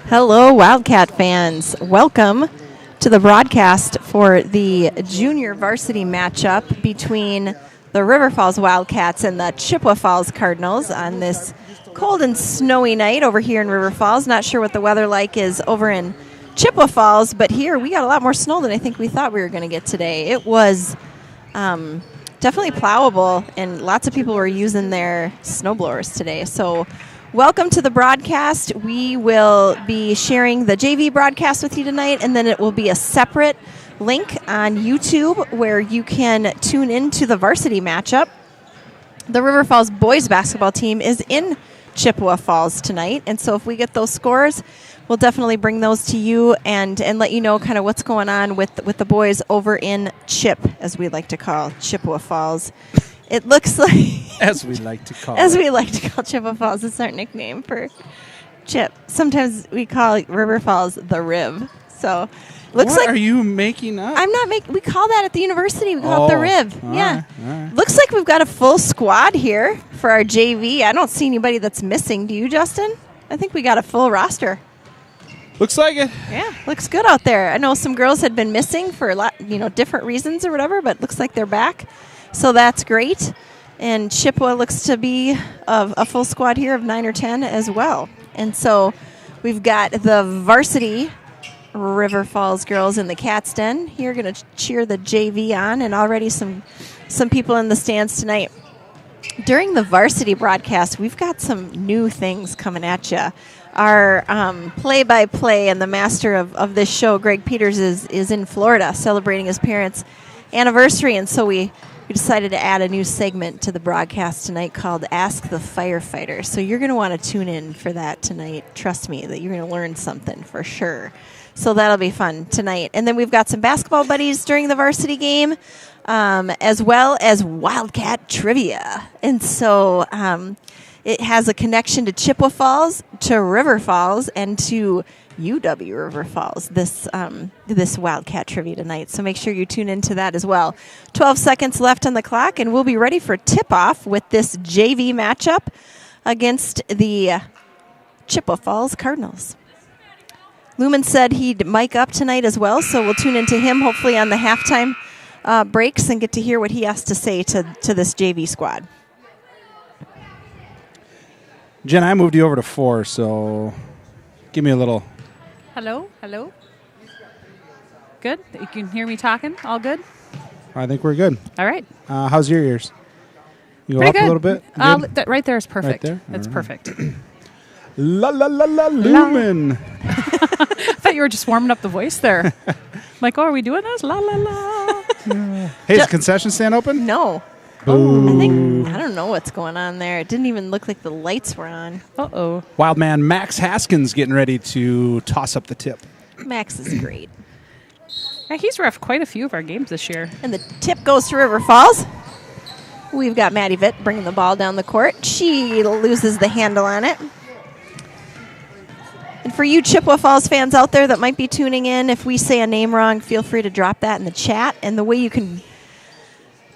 Hello, Wildcat fans. Welcome to the broadcast for the junior varsity matchup between the River Falls Wildcats and the Chippewa Falls Cardinals on this cold and snowy night over here in River Falls. Not sure what the weather like is over in Chippewa Falls, but here we got a lot more snow than I think we thought we were going to get today. It was definitely plowable, and lots of people were using their snowblowers today. So welcome to the broadcast. We will be sharing the JV broadcast with you tonight, and then it will be a separate link on YouTube where you can tune into the varsity matchup. The River Falls boys basketball team is in Chippewa Falls tonight, and so if we get those scores, we'll definitely bring those to you and let you know kind of what's going on with the boys over in Chip, as we like to call Chippewa Falls. It looks like as we like to call Chippewa Falls. It's our nickname for Chip. Sometimes we call River Falls the Riv. So looks what like are you making up? I'm not making. We call that at the university. We call it the Riv. Yeah. Right. Looks like we've got a full squad here for our JV. I don't see anybody that's missing. Do you, Justin? I think we got a full roster. Looks like it. Yeah, looks good out there. I know some girls had been missing for a lot, different reasons or whatever, but looks like they're back. So that's great. And Chippewa looks to be a full squad here of 9 or 10 as well. And so we've got the varsity River Falls girls in the Cat's Den here going to cheer the JV on, and already some people in the stands tonight. During the varsity broadcast, we've got some new things coming at you. Our play-by-play and the master of this show, Greg Peters, is in Florida celebrating his parents' anniversary, and so we decided to add a new segment to the broadcast tonight called Ask the Firefighter. So you're going to want to tune in for that tonight. Trust me that you're going to learn something for sure. So that'll be fun tonight. And then we've got some basketball buddies during the varsity game, as well as Wildcat Trivia. And so it has a connection to Chippewa Falls, to River Falls, and to UW River Falls, this Wildcat Trivia tonight. So make sure you tune into that as well. 12 seconds left on the clock, and we'll be ready for tip-off with this JV matchup against the Chippewa Falls Cardinals. Lumen said he'd mic up tonight as well, so we'll tune into him hopefully on the halftime breaks and get to hear what he has to say to this JV squad. Jen, I moved you over to 4, so give me a little. Hello? Good? You can hear me talking? All good? I think we're good. All right. How's your ears? You go Pretty up good. a little bit? Right there is perfect. Right there? That's perfect. La la la la Lumen. I thought you were just warming up the voice there. Like, are we doing this? La la la. Hey, is the concession stand open? No. Oh, I don't know what's going on there. It didn't even look like the lights were on. Uh-oh. Wild man Max Haskins getting ready to toss up the tip. Max is great. Yeah, he's reffed quite a few of our games this year. And the tip goes to River Falls. We've got Maddie Vitt bringing the ball down the court. She loses the handle on it. And for you Chippewa Falls fans out there that might be tuning in, if we say a name wrong, feel free to drop that in the chat. And the way you can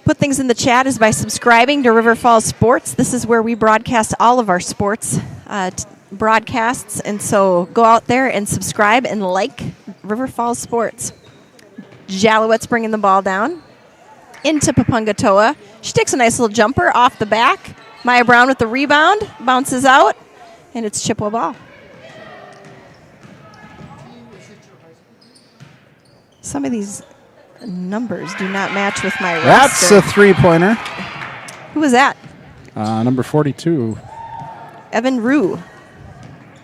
put things in the chat is by subscribing to River Falls Sports. This is where we broadcast all of our sports broadcasts. And so go out there and subscribe and like River Falls Sports. Jalowitz bringing the ball down into Papungatoa. She takes a nice little jumper off the back. Maya Brown with the rebound, bounces out, and it's Chippewa ball. Some of these numbers do not match with my roster. That's a three-pointer. Who was that? Number 42. Evan Rue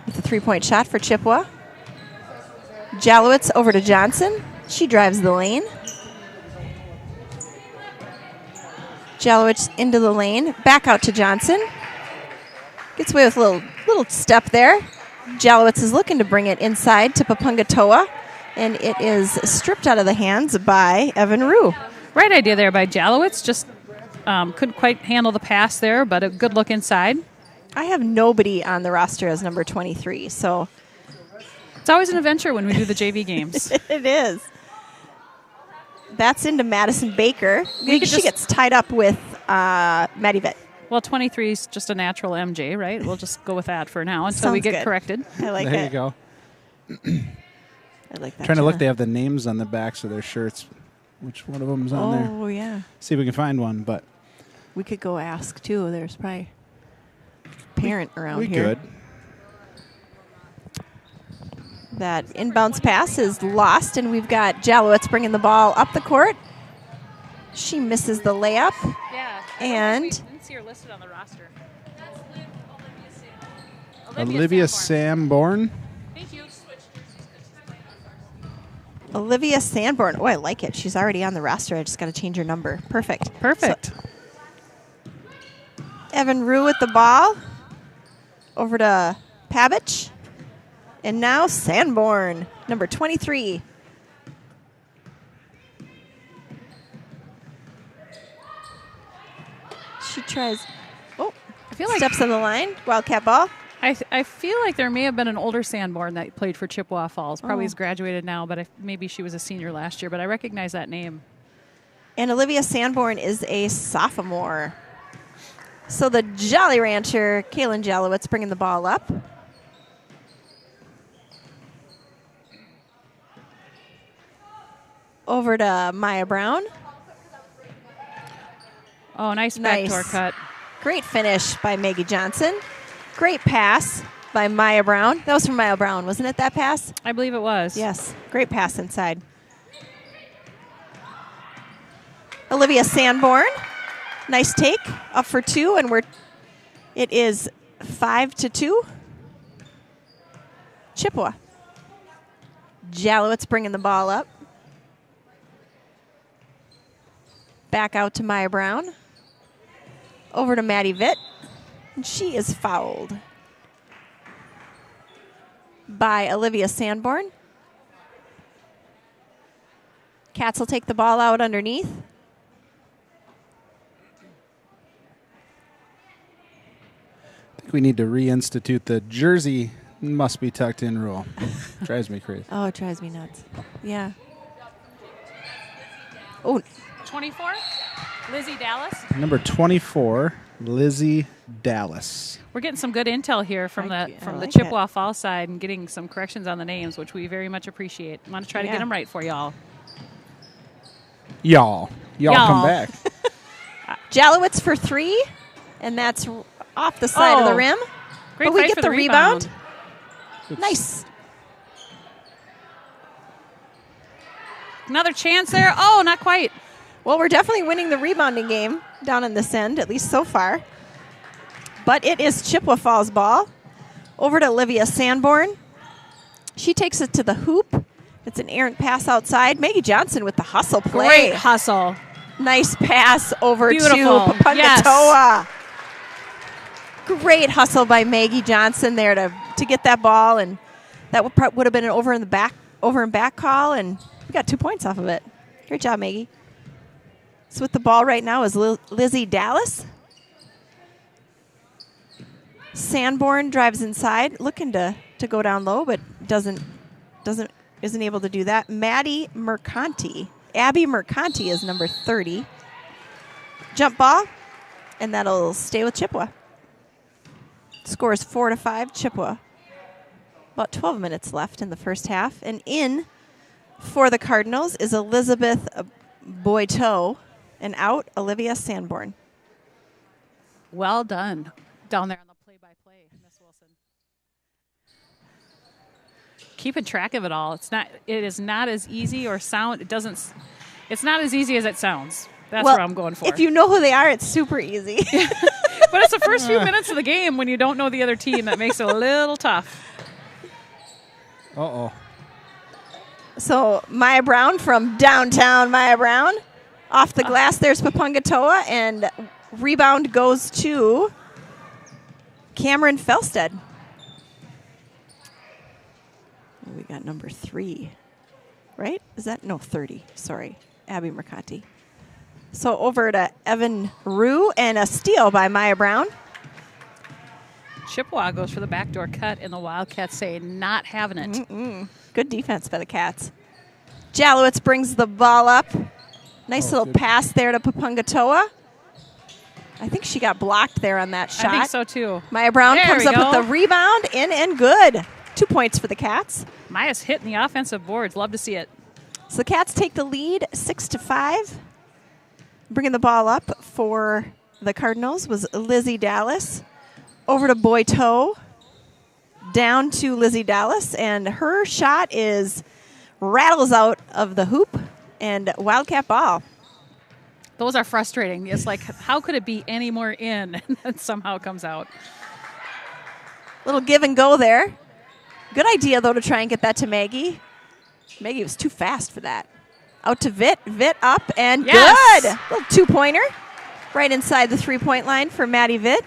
with a three-point shot for Chippewa. Jalowitz over to Johnson. She drives the lane. Jalowitz into the lane. Back out to Johnson. Gets away with a little step there. Jalowitz is looking to bring it inside to Papungatoa. And it is stripped out of the hands by Evan Rue. Right idea there by Jalowitz. Just couldn't quite handle the pass there, but a good look inside. I have nobody on the roster as number 23, so it's always an adventure when we do the JV games. It is. That's into Madison Baker. We could She gets tied up with Maddie Vitt. Well, 23 is just a natural MJ, right? We'll just go with that for now until we Sounds get good. corrected. I like There it. you go. I like that. Trying to look, Jenna. they have the names on the backs of their shirts. Which one of them's on there? Oh, yeah. See if we can find one, but We could go ask, too. There's probably a parent around we here. could. That inbounds pass is lost, and we've got Jalowitz bringing the ball up the court. She misses the layup. Yeah. And- we didn't see her listed on the roster. Olivia Sanborn. Thank you. Olivia Sanborn. Oh, I like it. She's already on the roster. I just got to change her number. Perfect. Perfect. So, Evan Rue with the ball. Over to Pabich. And now Sanborn, number 23. She tries. Oh, I feel like steps on the line. Wildcat ball. I feel like there may have been an older Sanborn that played for Chippewa Falls. Probably Oh. has graduated now, but maybe she was a senior last year. But I recognize that name. And Olivia Sanborn is a sophomore. So the Jolly Rancher, Kaylin Jalowitz, bringing the ball up. Over to Maya Brown. Oh, nice Nice. backdoor cut. Great finish by Maggie Johnson. Great pass by Maya Brown. That was from Maya Brown, wasn't it, that pass? I believe it was. Yes. Great pass inside. Olivia Sanborn. Nice take. Up for two, and it is 5-2. Chippewa. Jalowitz bringing the ball up. Back out to Maya Brown. Over to Maddie Vitt. And she is fouled by Olivia Sanborn. Cats will take the ball out underneath. I think we need to reinstitute the jersey must be tucked in rule. Drives me crazy. Oh, it drives me nuts. Yeah. Oh, 24, Lizzie Dallas. Number 24, Lizzie Dallas. We're getting some good intel here from I the like Chippewa Falls side and getting some corrections on the names, which we very much appreciate. I want to try to Yeah. get them right for y'all. Y'all come back. Jalowitz for three, and that's off the side of the Oh. rim. Great But we fight get for the rebound. Oops. Nice. Another chance there. Oh, not quite. Well, we're definitely winning the rebounding game down in this end, at least so far. But it is Chippewa Falls ball. Over to Olivia Sanborn. She takes it to the hoop. It's an errant pass outside. Maggie Johnson with the hustle play. Great hustle. Nice pass over Beautiful. to Papungatoa. Great hustle by Maggie Johnson there to get that ball, and that would have been an over and back call, and we got 2 points off of it. Great job, Maggie. So with the ball right now is Lizzie Dallas. Sanborn drives inside, looking to go down low, but isn't able to do that. Abby Mercanti is number 30. Jump ball, and that'll stay with Chippewa. Score is 4-5 Chippewa. About 12 minutes left in the first half, and in for the Cardinals is Elizabeth Boiteau, and out Olivia Sanborn. Well done down there on the play-by-play, Miss Wilson. Keeping track of it all. It is not as easy or sound. It's not as easy as it sounds. That's Well, where I'm going for. If you know who they are, it's super easy. But it's the first few minutes of the game when you don't know the other team that makes it a little tough. Uh-oh. So Maya Brown from downtown Maya Brown. Off the glass, there's Papungatoa, and rebound goes to Cameron Felstead. We got number 3, right? Is that? No, 30. Sorry. Abby Mercanti. So over to Evan Rue, and a steal by Maya Brown. Chippewa goes for the backdoor cut, and the Wildcats say not having it. Good defense by the Cats. Jalowitz brings the ball up. Nice little good. pass there to Papungatoa. I think she got blocked there on that shot. I think so, too. Maya Brown There comes we up with go. the rebound, in and good. 2 points for the Cats. Maya's hitting the offensive boards. Love to see it. So the Cats take the lead 6-5. Bringing the ball up for the Cardinals was Lizzie Dallas. Over to Boito. Down to Lizzie Dallas. And her shot rattles out of the hoop. And Wildcat ball. Those are frustrating. It's like, how could it be any more in and then somehow comes out? Little give and go there. Good idea, though, to try and get that to Maggie. Maggie was too fast for that. Out to Vitt. Vitt up and Yes. good. Little two-pointer. Right inside the three-point line for Maddie Vitt.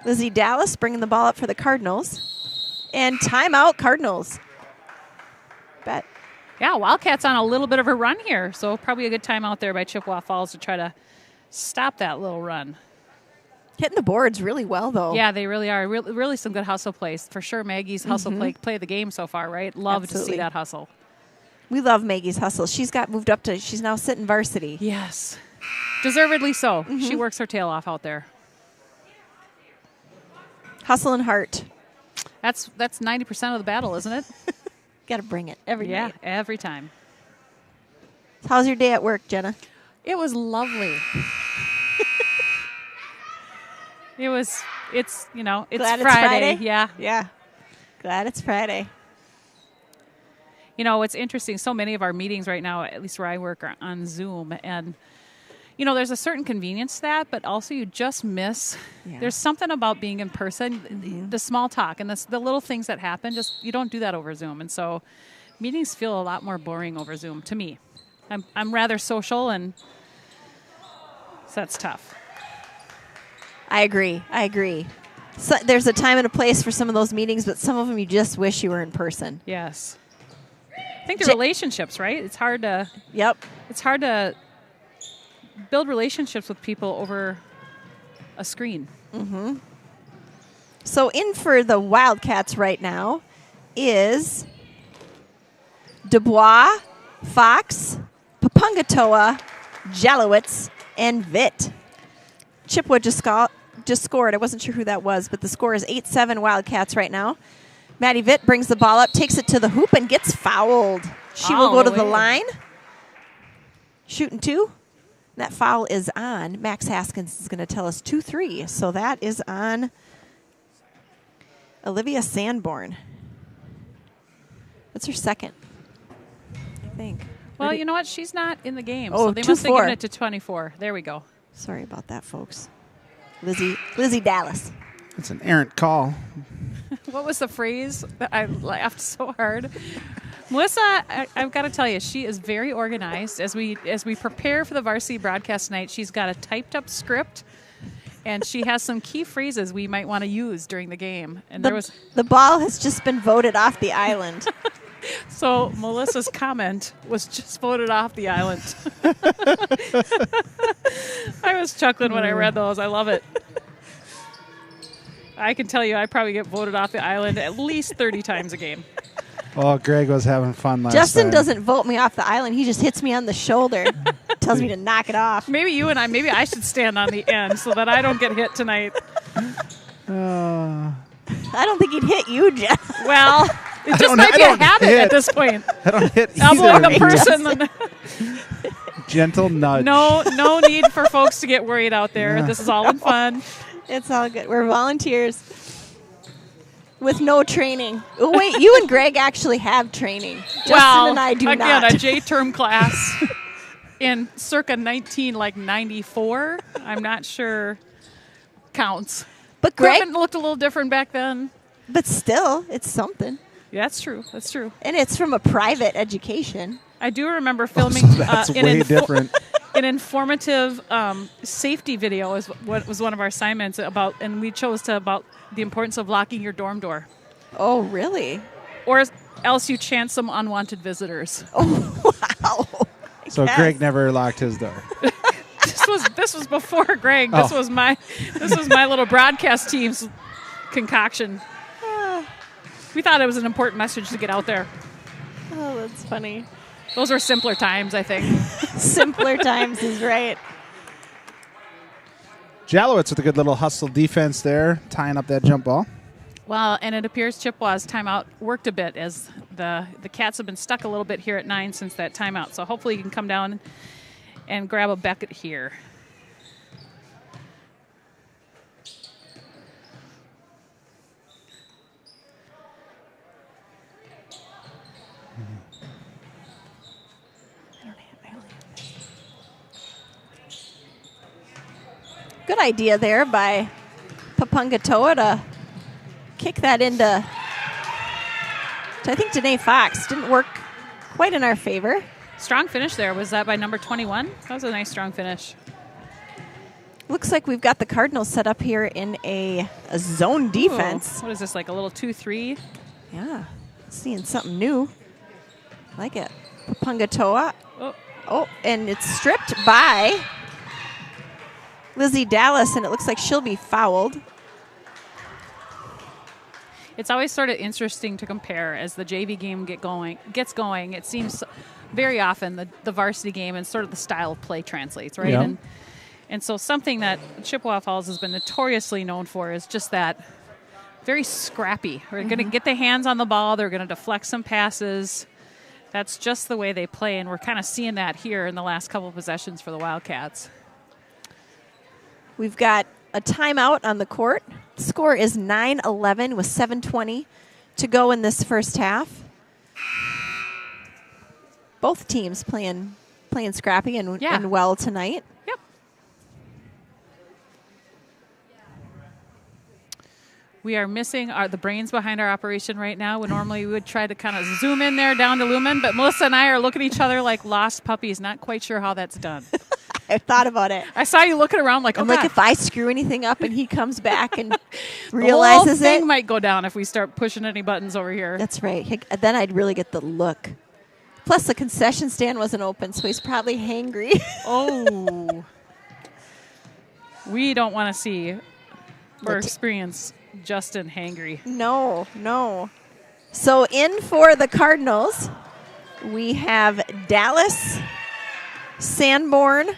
Lizzie Dallas bringing the ball up for the Cardinals. And timeout, Cardinals. Bet. Yeah, Wildcats on a little bit of a run here, so probably a good time out there by Chippewa Falls to try to stop that little run. Hitting the boards really well, though. Yeah, they really are. Really some good hustle plays. For sure, Maggie's hustle play of the game so far, right? Love to Absolutely. see that hustle. We love Maggie's hustle. She's got moved up to, she's now sitting varsity. Yes. Deservedly so. She works her tail off out there. Hustle and heart. That's 90% of the battle, isn't it? Got to bring it every night. Every time. How's your day at work, Jenna? It was lovely. It's Glad it's Friday. Yeah. Yeah. Glad it's Friday. You know, it's interesting. So many of our meetings right now, at least where I work, are on Zoom. And, you know, there's a certain convenience to that, but also you just miss. Yeah. There's something about being in person, the small talk and the little things that happen. Just you don't do that over Zoom. And so meetings feel a lot more boring over Zoom to me. I'm rather social, and so that's tough. I agree. So there's a time and a place for some of those meetings, but some of them you just wish you were in person. Yes. I think the relationships, right? It's hard to build relationships with people over a screen. Mm-hmm. So in for the Wildcats right now is Dubois, Fox, Papungatoa, Jalowitz, and Vitt. Chippewa just scored. I wasn't sure who that was, but the score is 8-7 Wildcats right now. Maddie Vitt brings the ball up, takes it to the hoop, and gets fouled. She will go to the line. Shooting two. That foul is on. Max Haskins is going to tell us 2-3. So that is on Olivia Sanborn. That's her second, I think. Well, you know what? She's not in the game, Oh, so they must have 2-4. given it to 24. There we go. Sorry about that, folks. Lizzie Dallas. It's an errant call. What was the phrase that I laughed so hard? Melissa, I've got to tell you, she is very organized. As we prepare for the varsity broadcast tonight, she's got a typed up script, and she has some key phrases we might want to use during the game. And the ball has just been voted off the island. So Melissa's comment was just voted off the island. I was chuckling when I read those. I love it. I can tell you I probably get voted off the island at least 30 times a game. Oh, Greg was having fun last Justin time. doesn't vote me off the island. He just hits me on the shoulder. Tells me to knock it off. Maybe I should stand on the end so that I don't get hit tonight. I don't think he'd hit you, Jeff. Well, it just might be a habit at this point. I don't hit Elbowing either. the person. Gentle nudge. No need for folks to get worried out there. Yeah. This is all in fun. It's all good. We're volunteers with no training. Oh, wait, you and Greg actually have training. Justin and I do again, not. a J-term class in circa 1994. I'm not sure counts. But Greg, Equipment looked a little different back then. but still, it's something. Yeah, that's true. That's true. And it's from a private education. I do remember filming So that's way different. an informative safety video is what was one of our assignments about, and we chose about the importance of locking your dorm door, Oh, really? or else you chance some unwanted visitors. Oh, wow. So Yes. Greg never locked his door. This was before Greg. This was my little broadcast team's concoction. We thought it was an important message to get out there. Oh, that's funny. Those were simpler times, I think. Simpler times is right. Jalowitz with a good little hustle defense there, tying up that jump ball. Well, and it appears Chippewa's timeout worked a bit as the Cats have been stuck a little bit here at 9 since that timeout. So hopefully you can come down and grab a bucket here. Good idea there by Papungatoa to kick that into, I think, Danae Fox. Didn't work quite in our favor. Strong finish there. Was that by number 21? That was a nice strong finish. Looks like we've got the Cardinals set up here in a zone defense. Ooh, what is this, like a little 2-3? Yeah, seeing something new. Like it. Papungatoa. Oh, and it's stripped by Lizzie Dallas, and it looks like she'll be fouled. It's always sort of interesting to compare as the JV game gets going. It seems very often the varsity game and sort of the style of play translates, right? Yeah. And so something that Chippewa Falls has been notoriously known for is just that very scrappy. They're going to get their hands on the ball. They're going to deflect some passes. That's just the way they play, and we're kind of seeing that here in the last couple of possessions for the Wildcats. We've got a timeout on the court. The score is 9-11 with 7:20 to go in this first half. Both teams playing scrappy and well tonight. Yep. We are missing the brains behind our operation right now. Normally we would try to kind of zoom in there down to Lumen, but Melissa and I are looking at each other like lost puppies, not quite sure how that's done. I thought about it. I saw you looking around like, I'm oh, like, God. if I screw anything up and he comes back and the realizes whole thing it, might go down if we start pushing any buttons over here. That's right. Then I'd really get the look. Plus, the concession stand wasn't open, so he's probably hangry. Oh. We don't want to see or experience Justin hangry. No. So in for the Cardinals, we have Dallas, Sanborn,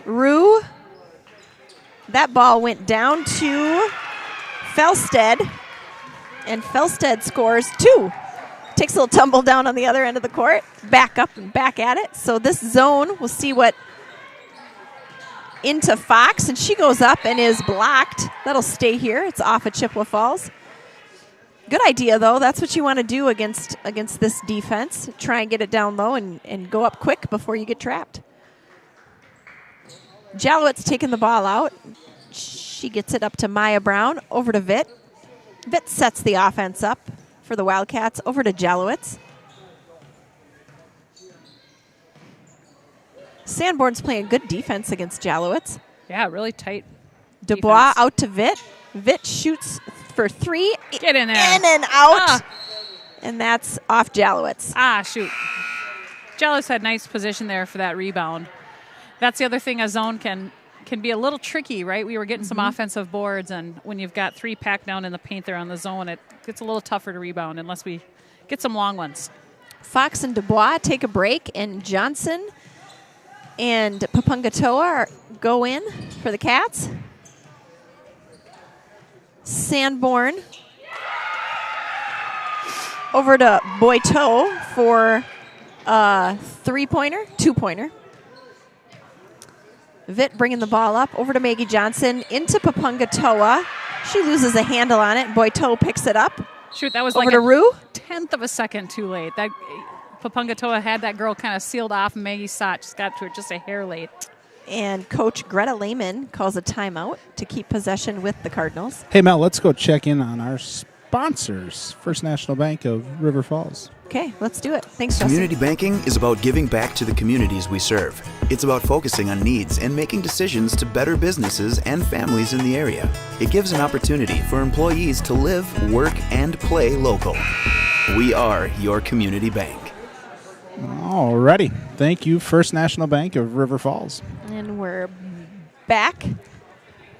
Rue. That ball went down to Felsted, and Felsted scores 2. Takes a little tumble down on the other end of the court, back up and back at it. So this zone, we'll see what into Fox, and she goes up and is blocked. That'll stay here. It's off at Chippewa Falls. Good idea, though. That's what you want to do against this defense. Try and get it down low and go up quick before you get trapped. Jalowitz taking the ball out. She gets it up to Maya Brown, over to Vitt. Vitt sets the offense up for the Wildcats, over to Jalowitz. Sanborn's playing good defense against Jalowitz. Yeah, really tight. Dubois defense. out to Vitt. Vitt shoots for 3. Get in there. In and out. And that's off Jalowitz. Shoot. Jalowitz had nice position there for that rebound. That's the other thing, a zone can be a little tricky, right? We were getting some offensive boards, and when you've got 3 packed down in the paint there on the zone, it gets a little tougher to rebound unless we get some long ones. Fox and Dubois take a break, and Johnson and Papungatoa go in for the Cats. Sanborn over to Boiteau for a 3-pointer, 2-pointer. Vitt bringing the ball up over to Maggie Johnson into Papungatoa. She loses a handle on it. Boiteau picks it up. Shoot, that was over like to Rue. 1/10 of a second too late. That Papungatoa had that girl kind of sealed off, and Maggie saw it. Just got to it just a hair late. And Coach Greta Lehman calls a timeout to keep possession with the Cardinals. Hey, Mel, let's go check in on our sponsors, First National Bank of River Falls. Okay, let's do it. Thanks, Justin. Community banking is about giving back to the communities we serve. It's about focusing on needs and making decisions to better businesses and families in the area. It gives an opportunity for employees to live, work, and play local. We are your community bank. Alrighty. Thank you, First National Bank of River Falls. And we're back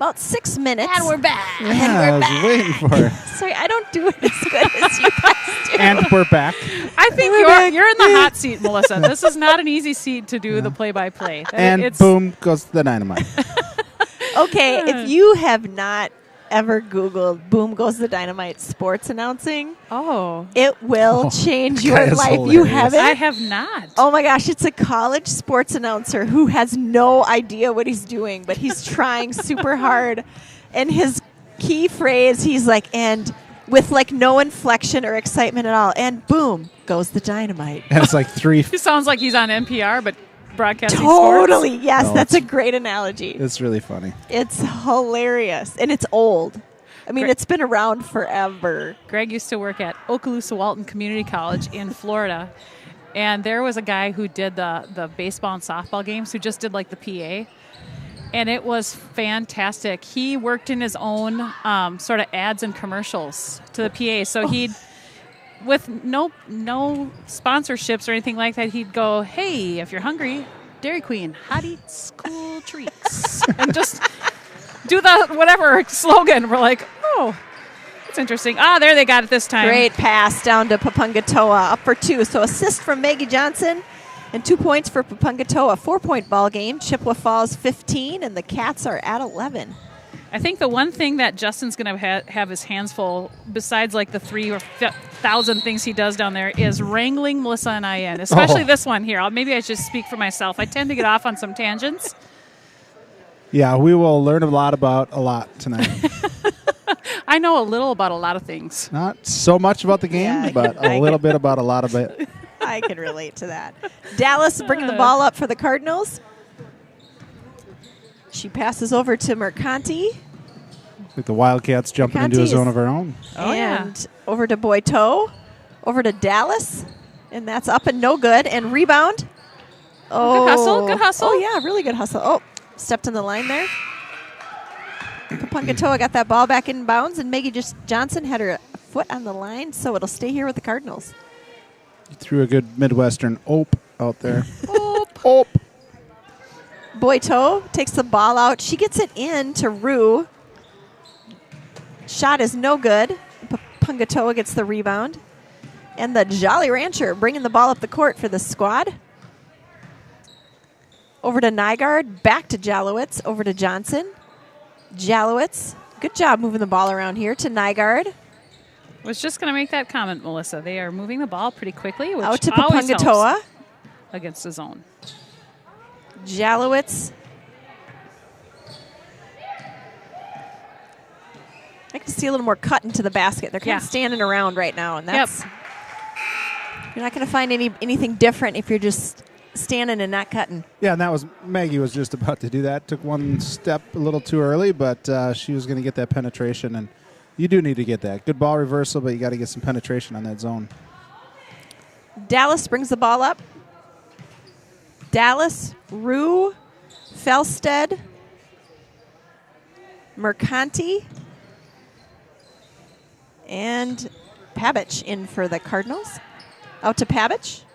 about 6 minutes. And we're back. Yeah, I was waiting for it. Sorry, I don't do it as good as you guys do. And we're back. I think you're in the hot seat, Melissa. This is not an easy seat to do the play-by-play. And boom goes the dynamite. Okay, if you have not ever Googled "Boom Goes the Dynamite" sports announcing, it will change your that is life. hilarious. You haven't? I have not. Oh my gosh, it's a college sports announcer who has no idea what he's doing, but he's trying super hard. And his key phrase, he's like, and with like no inflection or excitement at all, and boom goes the dynamite. And it's like three. He sounds like he's on NPR, but broadcasting Totally, sports. yes, No, that's a it's- great analogy. It's really funny. It's hilarious, and it's old. I mean, Great. it's been around forever. Greg used to work at Okaloosa Walton Community College in Florida, and there was a guy who did the baseball and softball games who just did like the PA, and it was fantastic. He worked in his own sort of ads and commercials to the PA, so he'd with no sponsorships or anything like that, he'd go, "Hey, if you're hungry, Dairy Queen, hot eats, cool treats," and just do the whatever slogan. We're like, oh, that's interesting. There they got it this time. Great pass down to Papungatoa, up for 2. So assist from Maggie Johnson and 2 points for Papungatoa. 4-point ball game. Chippewa Falls 15, and the Cats are at 11. I think the one thing that Justin's going to have his hands full, besides like the 3,000 things he does down there, is wrangling Melissa and I in, especially this one here. Maybe I should speak for myself. I tend to get off on some tangents. Yeah, we will learn a lot about a lot tonight. I know a little about a lot of things. Not so much about the game, Yeah, but a little bit about a lot of it. I can relate to that. Dallas bringing the ball up for the Cardinals. She passes over to Mercanti. Like the Wildcats jumping into a zone of our own. Oh, yeah. And over to Boiteau. Over to Dallas. And that's up and no good. And rebound. Oh, Good hustle. Oh, yeah, really good hustle. Oh, stepped on the line there. Papungatoa got that ball back in bounds, and Maggie Johnson had her foot on the line, so it'll stay here with the Cardinals. You threw a good Midwestern ope out there. Oop. Boiteau takes the ball out. She gets it in to Rue. Shot is no good. Papungatoa gets the rebound. And the Jolly Rancher bringing the ball up the court for the squad. Over to Nygaard. Back to Jalowitz. Over to Johnson. Jalowitz. Good job moving the ball around here to Nygaard. Was just going to make that comment, Melissa. They are moving the ball pretty quickly, which Out to always Papungatoa. helps against the zone. Jalowitz. I can see a little more cut into the basket. They're kind of standing around right now, and that's you're not going to find anything different if you're just standing and not cutting. Yeah, and that was Maggie was just about to do that. Took one step a little too early, but she was going to get that penetration, and you do need to get that. Good ball reversal, but you got to get some penetration on that zone. Dallas brings the ball up. Dallas, Rue, Felsted, Mercanti, and Pabich in for the Cardinals. Out to Pabich.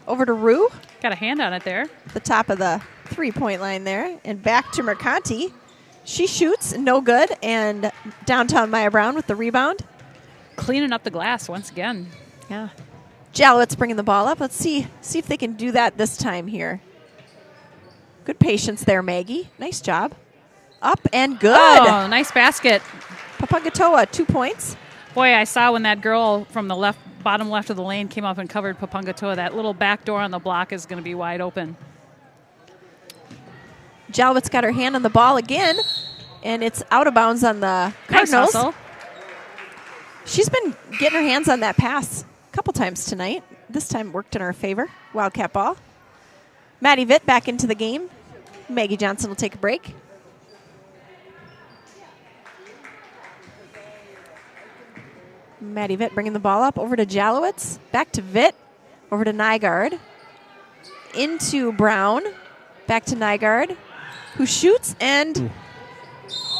Over to Rue. Got a hand on it there. The top of the 3-point line there. And back to Mercanti. She shoots, no good. And downtown Maya Brown with the rebound. Cleaning up the glass once again. Yeah. Jalowitz bringing the ball up. Let's see if they can do that this time here. Good patience there, Maggie. Nice job. Up and good. Oh, nice basket. Papungatoa, 2 points. Boy, I saw when that girl from the bottom left of the lane came up and covered Papungatoa. That little back door on the block is going to be wide open. Jalowitz got her hand on the ball again, and it's out of bounds on the Nice Cardinals. hustle. She's been getting her hands on that pass a couple times tonight. This time worked in our favor. Wildcat ball. Maddie Vitt back into the game. Maggie Johnson will take a break. Maddie Vitt bringing the ball up over to Jalowitz. Back to Vitt. Over to Nygaard. Into Brown. Back to Nygaard, who shoots and...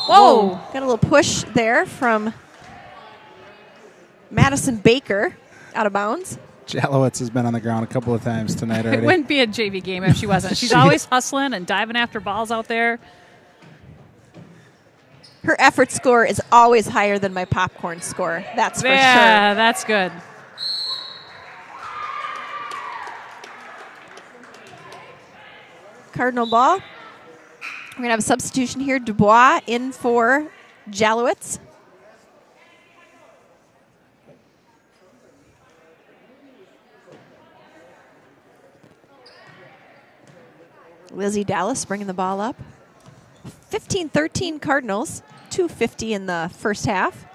Whoa! Got a little push there from Madison Baker out of bounds. Jalowitz has been on the ground a couple of times tonight already. It wouldn't be a JV game if she wasn't. She's always hustling and diving after balls out there. Her effort score is always higher than my popcorn score. That's for Yeah, sure. that's good. Cardinal ball. We're going to have a substitution here. Dubois in for Jalowitz. Lizzie Dallas bringing the ball up. 15-13 Cardinals. 2:50 in the first half.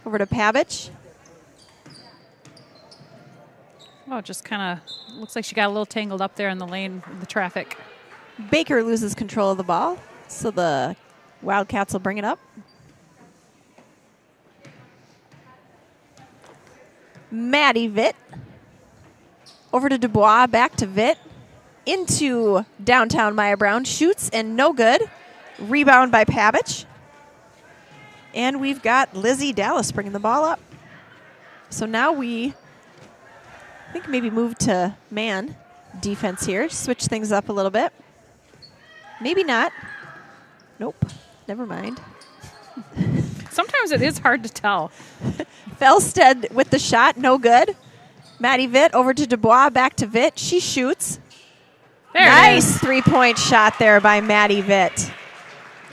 Over to Pavich. Oh, just kind of looks like she got a little tangled up there in the lane of the traffic. Baker loses control of the ball, so the Wildcats will bring it up. Maddie Vitt. Over to Dubois, back to Vitt. Into downtown Maya Brown. Shoots and no good. Rebound by Pavich. And we've got Lizzie Dallas bringing the ball up. So now I think maybe move to man defense here. Switch things up a little bit. Maybe not. Nope. Never mind. Sometimes it is hard to tell. Felstead with the shot. No good. Maddie Vitt over to Dubois. Back to Vitt. She shoots. There it Nice is. three-point shot there by Maddie Vitt.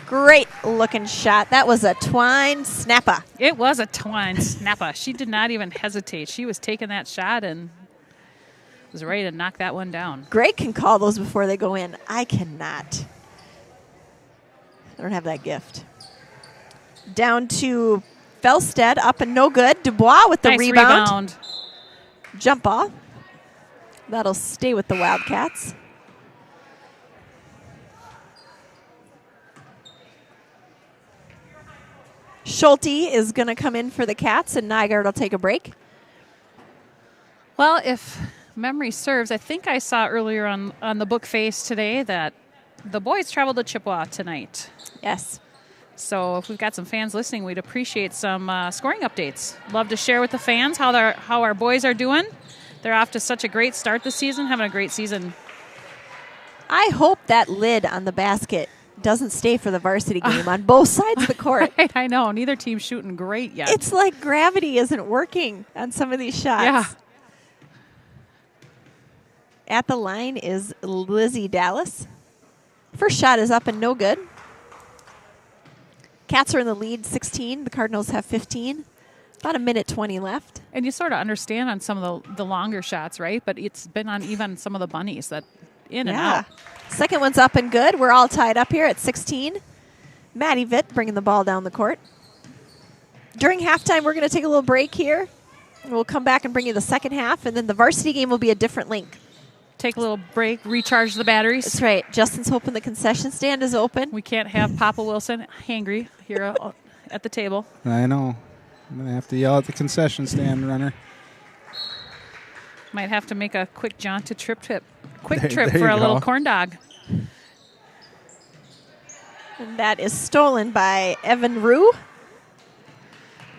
Great looking shot. That was a twine snapper. It was a twine snapper. She did not even hesitate. She was taking that shot and was ready to knock that one down. Greg can call those before they go in. I cannot. I don't have that gift. Down to Felstead, up and no good. Dubois with the Nice rebound. Jump ball. That'll stay with the Wildcats. Schulte is going to come in for the Cats, and Nygaard will take a break. Well, if memory serves, I think I saw earlier on the book face today that the boys traveled to Chippewa tonight. Yes. So if we've got some fans listening, we'd appreciate some scoring updates. Love to share with the fans how our boys are doing. They're off to such a great start this season, having a great season. I hope that lid on the basket doesn't stay for the varsity game on both sides of the court. Right, I know. Neither team's shooting great yet. It's like gravity isn't working on some of these shots. Yeah. At the line is Lizzie Dallas. First shot is up and no good. Cats are in the lead 16. The Cardinals have 15. About a minute 20 left. And you sort of understand on some of the longer shots, right? But it's been on even some of the bunnies that in and out. Second one's up and good. We're all tied up here at 16. Maddie Vitt bringing the ball down the court. During halftime, we're going to take a little break here. We'll come back and bring you the second half, and then the varsity game will be a different link. Take a little break, recharge the batteries. That's right. Justin's hoping the concession stand is open. We can't have Papa Wilson hangry here at the table. I know. I'm going to have to yell at the concession stand runner. Might have to make a quick jaunt to quick There trip you for a little go. corn dog. And that is stolen by Evan Rue.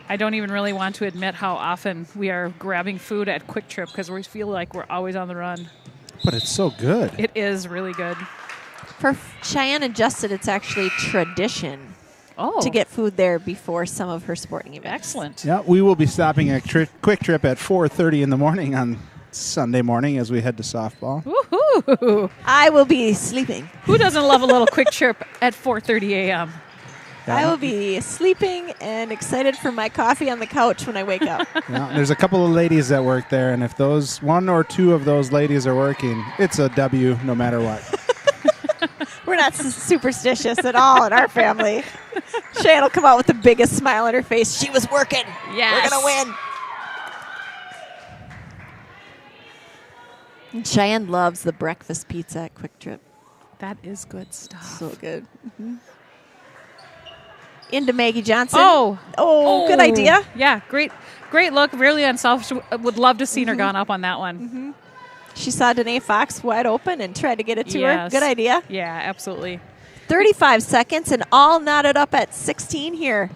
I don't even really want to admit how often we are grabbing food at Quick Trip because we feel like we're always on the run. But it's so good. It is really good. For Cheyenne and Justin, it's actually tradition to get food there before some of her sporting events. Excellent. Yeah, we will be stopping at Quick Trip at 4:30 in the morning on Sunday morning as we head to softball. Woohoo! I will be sleeping. Who doesn't love a little Quick Trip at 4:30 a.m.? I will be sleeping and excited for my coffee on the couch when I wake up. Yeah, there's a couple of ladies that work there, and if those one or two of those ladies are working, it's a W no matter what. We're not superstitious at all in our family. Cheyenne will come out with the biggest smile on her face. She was working. Yes. We're going to win. And Cheyenne loves the breakfast pizza at Quick Trip. That is good stuff. So good. Mm-hmm. Into Maggie Johnson. Oh, good idea. Yeah, great look. Really unselfish. Would love to see her gone up on that one. Mm-hmm. She saw Danae Fox wide open and tried to get it to her. Good idea. Yeah, absolutely. 35 seconds and all knotted up at 16 here.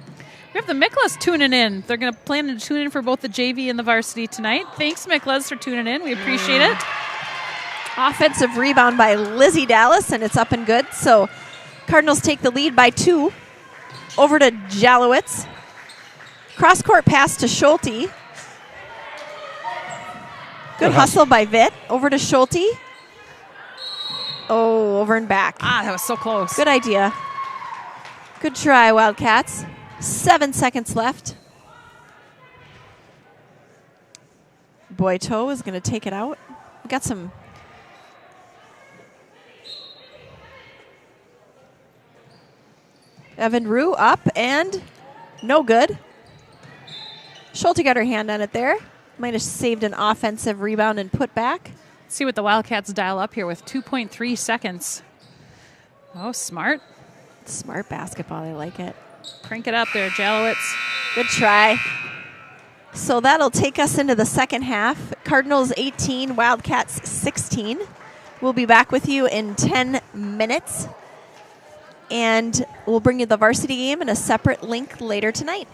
We have the Miklas tuning in. They're going to plan to tune in for both the JV and the varsity tonight. Thanks, Miklas, for tuning in. We appreciate it. Offensive rebound by Lizzie Dallas, and it's up and good. So Cardinals take the lead by 2. over to Jalowitz. Cross court pass to Schulte. Good hustle by Vitt. Over to Schulte. Oh, over and back. Ah, that was so close. Good idea. Good try, Wildcats. 7 seconds left. Boito is going to take it out. We got some. Evan Rue up and no good. Schulte got her hand on it there. Might have saved an offensive rebound and put back. See what the Wildcats dial up here with 2.3 seconds. Oh, smart. Smart basketball. I like it. Crank it up there, Jalowitz. Good try. So that'll take us into the second half. Cardinals 18, Wildcats 16. We'll be back with you in 10 minutes. And we'll bring you the varsity game in a separate link later tonight.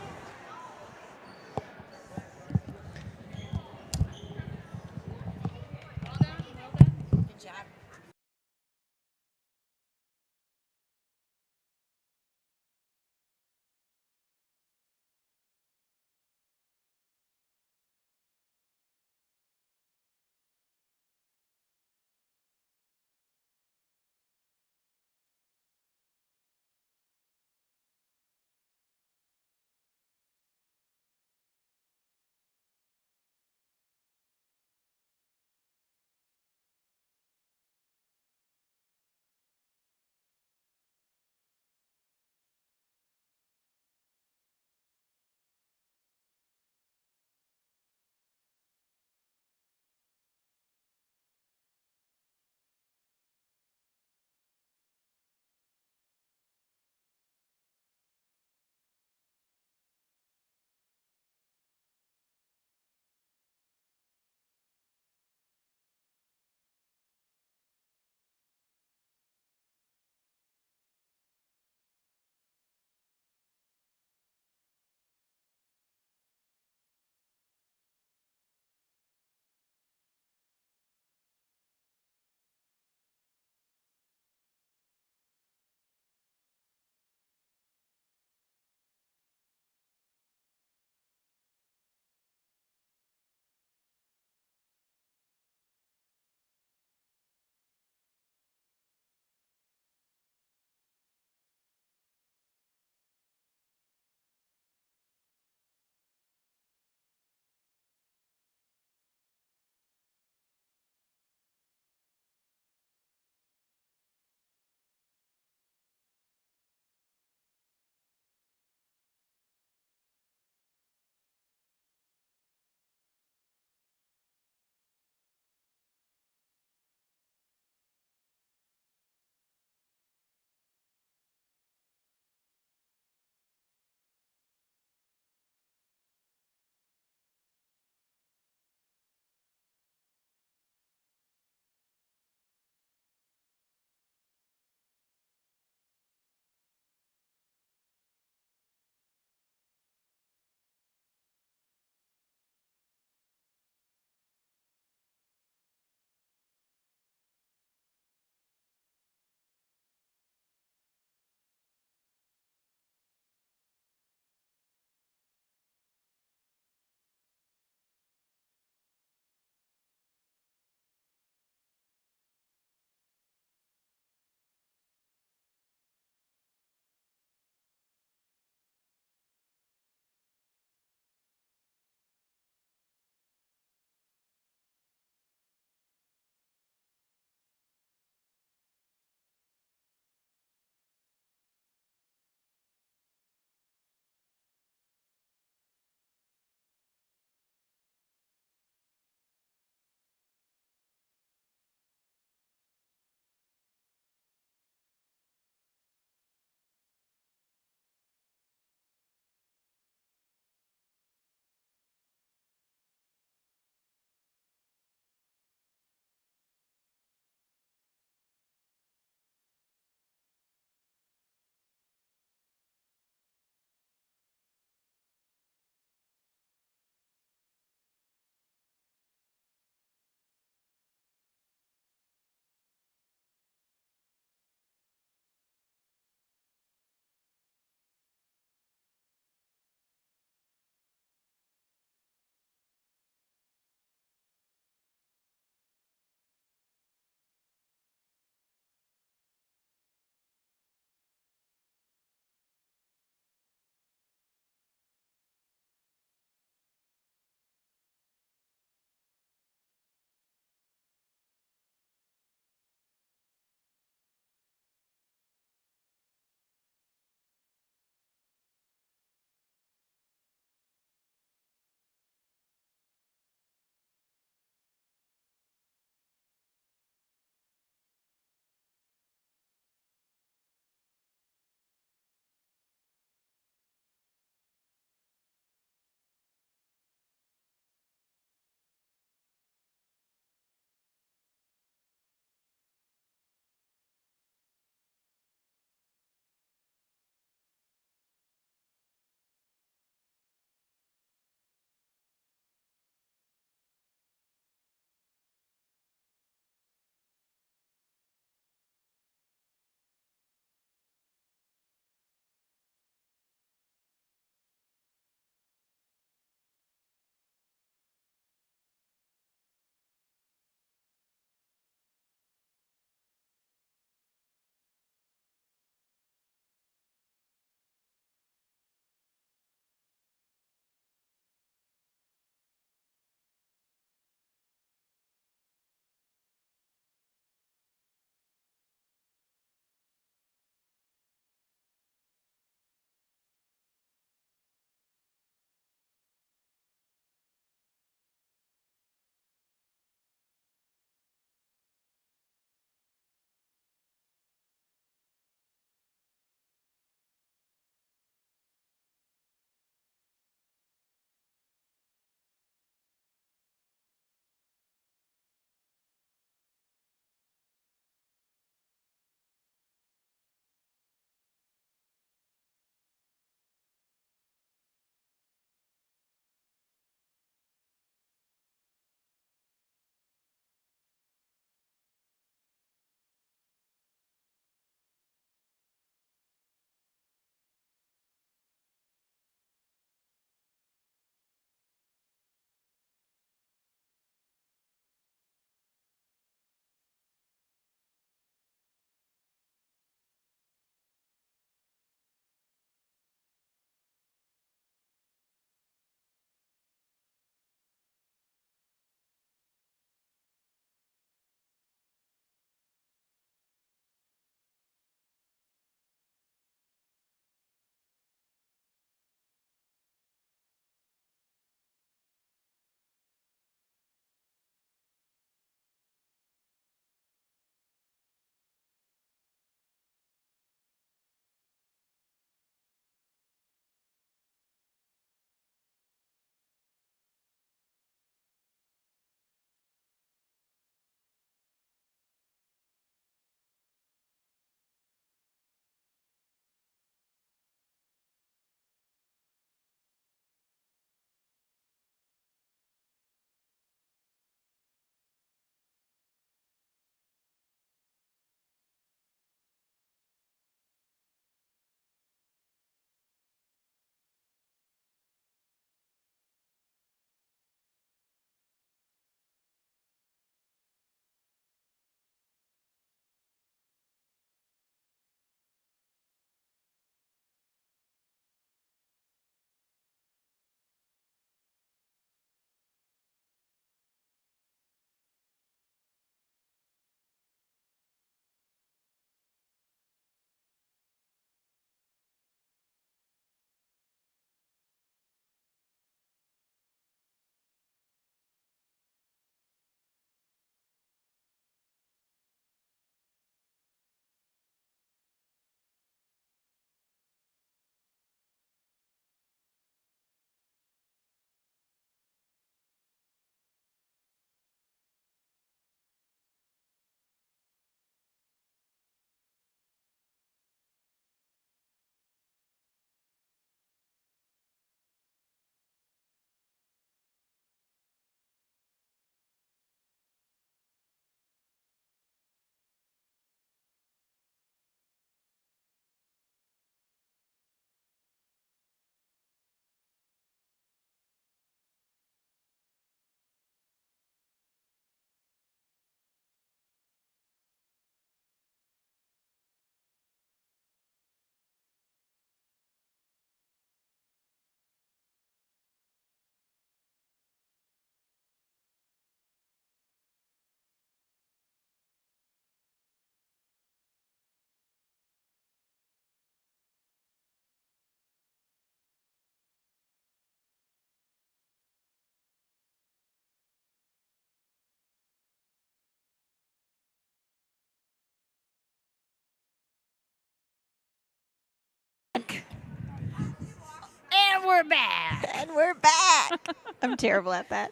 And we're back. And we're back. I'm terrible at that.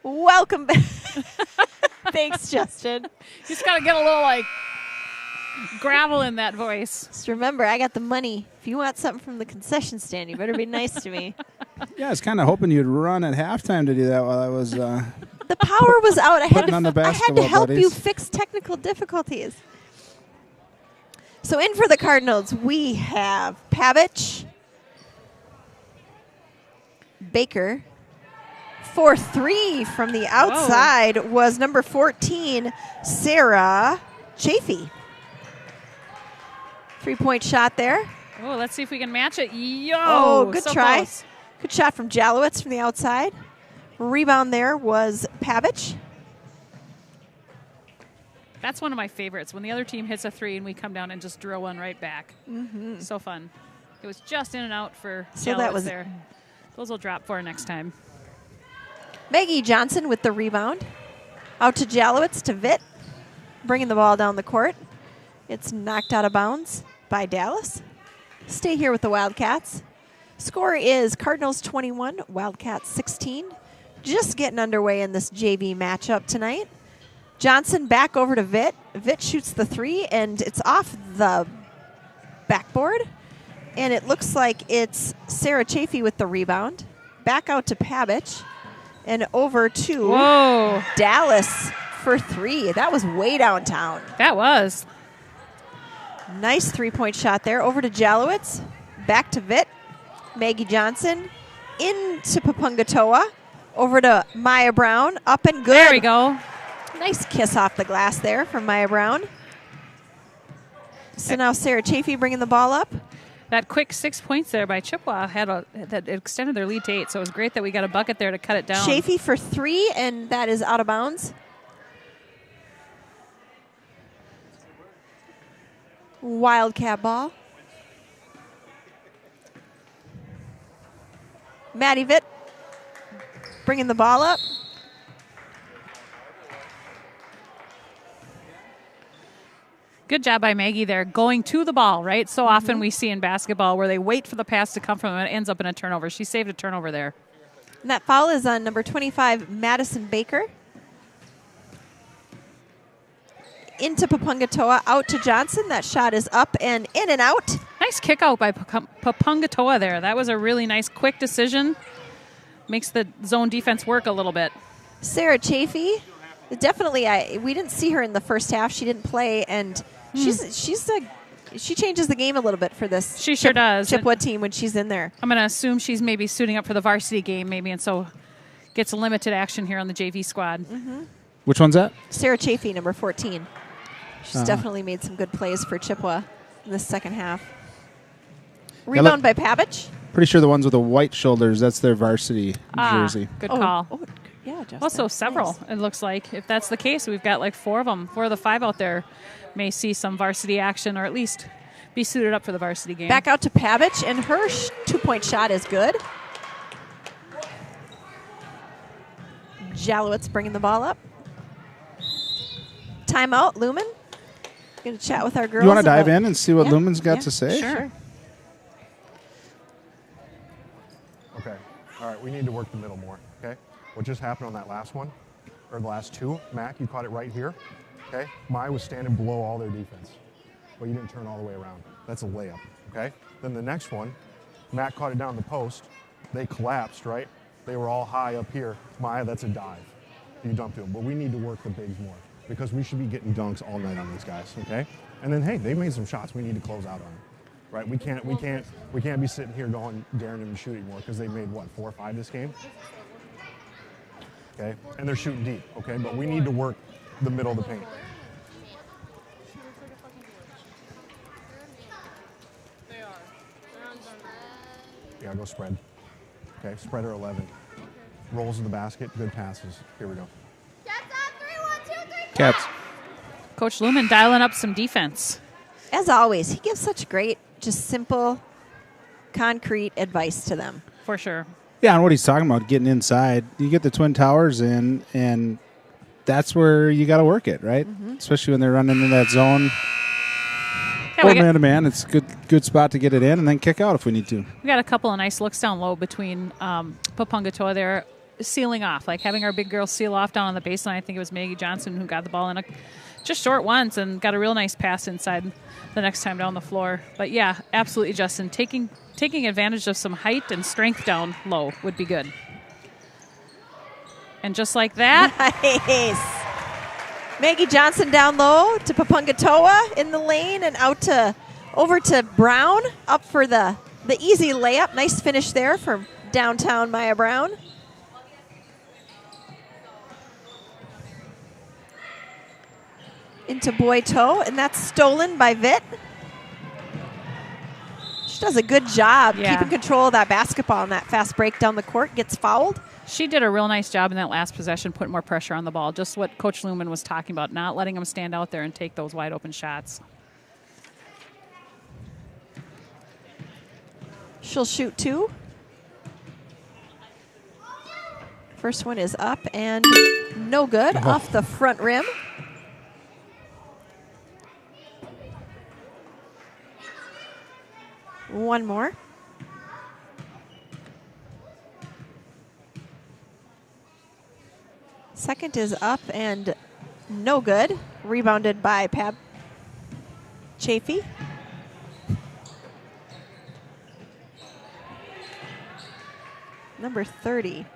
Welcome back. Thanks, Justin. You just got to get a little, like, gravel in that voice. Just remember, I got the money. If you want something from the concession stand, you better be nice to me. Yeah, I was kind of hoping you'd run at halftime to do that while I was. The power was out. I had Putting on the to basketball help you buddies. fix technical difficulties. So in for the Cardinals, we have Pavich, Baker. 4-3 from the outside was number 14, Sarah Chafee. 3-point shot there. Oh, let's see if we can match it. Yo! Oh, good so try. close. Good shot from Jalowitz from the outside. Rebound there was Pavich. That's one of my favorites, when the other team hits a three and we come down and just drill one right back. Mm-hmm. So fun. It was just in and out for So Jalowitz that was there. Those will drop for next time. Maggie Johnson with the rebound. Out to Jalowitz to Vitt. Bringing the ball down the court. It's knocked out of bounds by Dallas. Stay here with the Wildcats. Score is Cardinals 21, Wildcats 16. Just getting underway in this JV matchup tonight. Johnson back over to Vitt. Vitt shoots the three, and it's off the backboard. And it looks like it's Sarah Chafee with the rebound. Back out to Pavich. And over to Whoa. Dallas for three. That was way downtown. That was. Nice 3-point shot there. Over to Jalowitz. Back to Vitt. Maggie Johnson. Into Papungatoa. Over to Maya Brown. Up and good. There we go. Nice kiss off the glass there from Maya Brown. So now Sarah Chafee bringing the ball up. That quick 6 points there by Chippewa that extended their lead to 8, so it was great that we got a bucket there to cut it down. Chafee for three, and that is out of bounds. Wildcat ball. Maddie Vitt bringing the ball up. Good job by Maggie there, going to the ball, right? So often we see in basketball where they wait for the pass to come from and it ends up in a turnover. She saved a turnover there. And that foul is on number 25, Madison Baker. Into Papungatoa, out to Johnson. That shot is up and in and out. Nice kick out by Papungatoa there. That was a really nice quick decision. Makes the zone defense work a little bit. Sarah Chafee, definitely. We didn't see her in the first half. She didn't play, and she changes the game a little bit for this. She sure does. Chippewa team when she's in there. I'm going to assume she's maybe suiting up for the varsity game, maybe, and so gets limited action here on the JV squad. Mm-hmm. Which one's that? Sarah Chafee, number 14. She's definitely made some good plays for Chippewa in the second half. Rebound by Pavich. Pretty sure the ones with the white shoulders, that's their varsity jersey. Good call. Oh, yeah, Justin. Also, several, Nice. it looks like. If that's the case, we've got like 4 of them. 4 of the 5 out there may see some varsity action or at least be suited up for the varsity game. Back out to Pavich, and her 2-point shot is good. Jalowitz bringing the ball up. Timeout, Lumen. Going to chat with our girls. You want to dive about- in and see what Yeah, Lumen's got yeah, to say? Sure. Okay. All right. We need to work the middle more. Okay. What just happened on that last one, or the last 2? Mac, you caught it right here. Okay. Maya was standing below all their defense, but you didn't turn all the way around. That's a layup. Okay. Then the next one, Mac caught it down the post. They collapsed. Right. They were all high up here. Maya, that's a dive. You dumped them. But we need to work the bigs more because we should be getting dunks all night on these guys. Okay. And then hey, they made some shots. We need to close out on them. Right, we can't be sitting here daring them to shoot anymore because they made what 4 or 5 this game. Okay, and they're shooting deep. Okay, but we need to work the middle of the paint. Yeah, go spread. Okay, spread her 11. Rolls in the basket, good passes. Here we go. Cats. Coach Lumen dialing up some defense. As always, he gives such great, just simple, concrete advice to them. For sure. Yeah, and what he's talking about, getting inside. You get the Twin Towers in, and that's where you got to work it, right? Especially when they're running in that zone. Yeah, we Or got- man to man. It's a good spot to get it in and then kick out if we need to. We got a couple of nice looks down low between Papungatoa there, sealing off, like having our big girls seal off down on the baseline. I think it was Maggie Johnson who got the ball in just short once and got a real nice pass inside the next time down the floor. But yeah, absolutely, Justin. Taking advantage of some height and strength down low would be good. And just like that, Nice. Maggie Johnson down low to Papungatoa in the lane and over to Brown, up for the easy layup. Nice finish there for downtown Maya Brown. Into Boy Toe, and that's stolen by Vitt. She does a good job keeping control of that basketball on that fast break down the court, gets fouled. she did a real nice job in that last possession, putting more pressure on the ball. Just what Coach Lumen was talking about, not letting them stand out there and take those wide open shots. She'll shoot 2. First one is up and no good, off the front rim. One more. Second is up and no good. Rebounded by Pab Chafee. Number 30.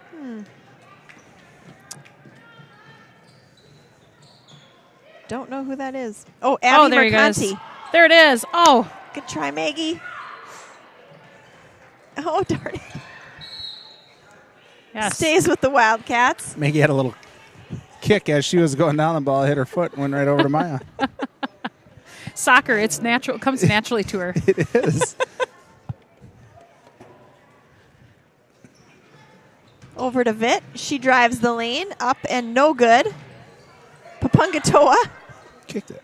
Don't know who that is. Oh, Abby there he goes. Mercanti. There it is. Oh, Good try, Maggie. Oh, darn it. yes. Stays with the Wildcats. Maggie had a little kick as she was going down the ball, hit her foot, went right over to Maya. Soccer, it's natural. It comes naturally to her. It is. Over to Vitt. She drives the lane. Up and no good. Papungatoa Kicked it.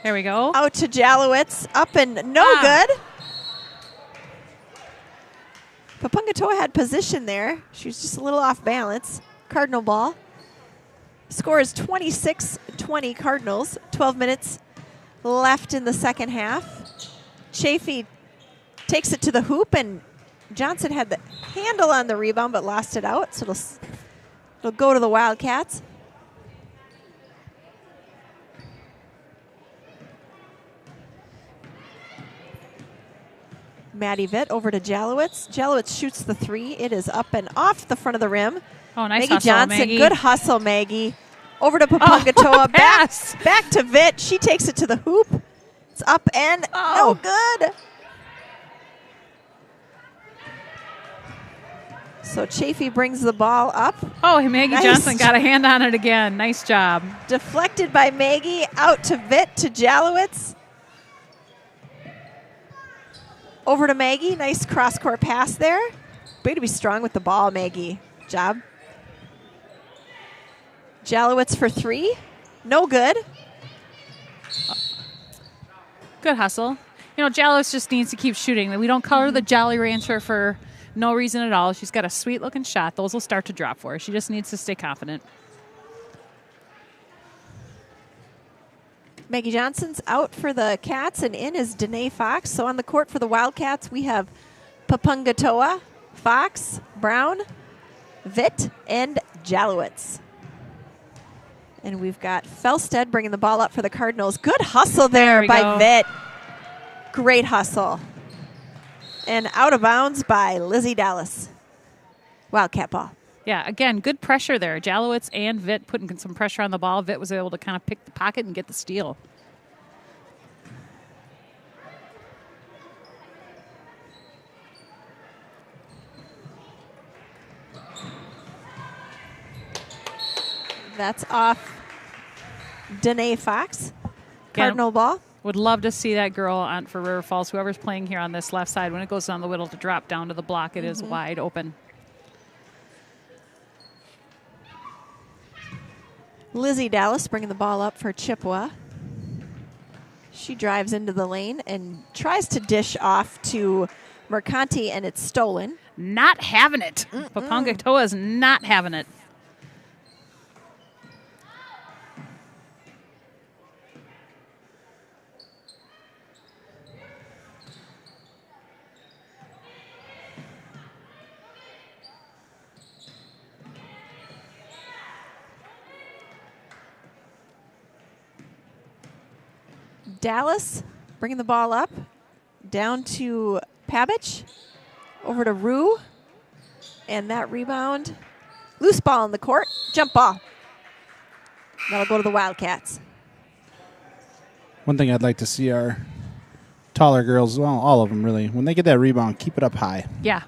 There we go. out to Jalowitz. Up and no good. Papungatoa had position there. She was just a little off balance. Cardinal ball. Score is 26-20 Cardinals. 12 minutes left in the second half. Chafee takes it to the hoop, and Johnson had the handle on the rebound but lost it out, so it'll go to the Wildcats. Maddie Vitt over to Jalowitz. Jalowitz shoots the 3. It is up and off the front of the rim. Oh, nice Maggie hustle, Johnson, Maggie. good hustle, Maggie. Over to Papungatoa, pass. back to Vitt. She takes it to the hoop. It's up and no good. So Chafee brings the ball up. Oh, Maggie Nice. Johnson got a hand on it again. Nice job. Deflected by Maggie, out to Vitt, to Jalowitz. Over to Maggie, nice cross-court pass there. Way to be strong with the ball, Maggie. Job. Jalowitz for 3. No good. Good hustle. You know, Jalowitz just needs to keep shooting. We don't call her the Jolly Rancher for no reason at all. She's got a sweet-looking shot. Those will start to drop for her. She just needs to stay confident. Maggie Johnson's out for the Cats, and in is Danae Fox. So on the court for the Wildcats, we have Papungatoa, Fox, Brown, Vitt, and Jalowitz. And we've got Felstead bringing the ball up for the Cardinals. Good hustle there we by go. Vitt. Great hustle. And out of bounds by Lizzie Dallas. Wildcat ball. Yeah, again, good pressure there. Jalowitz and Vitt putting some pressure on the ball. Vitt was able to kind of pick the pocket and get the steal. That's off Danae Fox. Again, Cardinal ball. Would love to see that girl on for River Falls, whoever's playing here on this left side, when it goes down the middle to drop down to the block, it is wide open. Lizzie Dallas bringing the ball up for Chippewa. She drives into the lane and tries to dish off to Mercanti, and it's stolen. Not having it. Papungatoa is not having it. Dallas bringing the ball up. Down to Pabich. Over to Rue. And that rebound. Loose ball in the court. Jump ball. That'll go to the Wildcats. One thing I'd like to see are taller girls, well, all of them really, when they get that rebound, keep it up high. Yeah.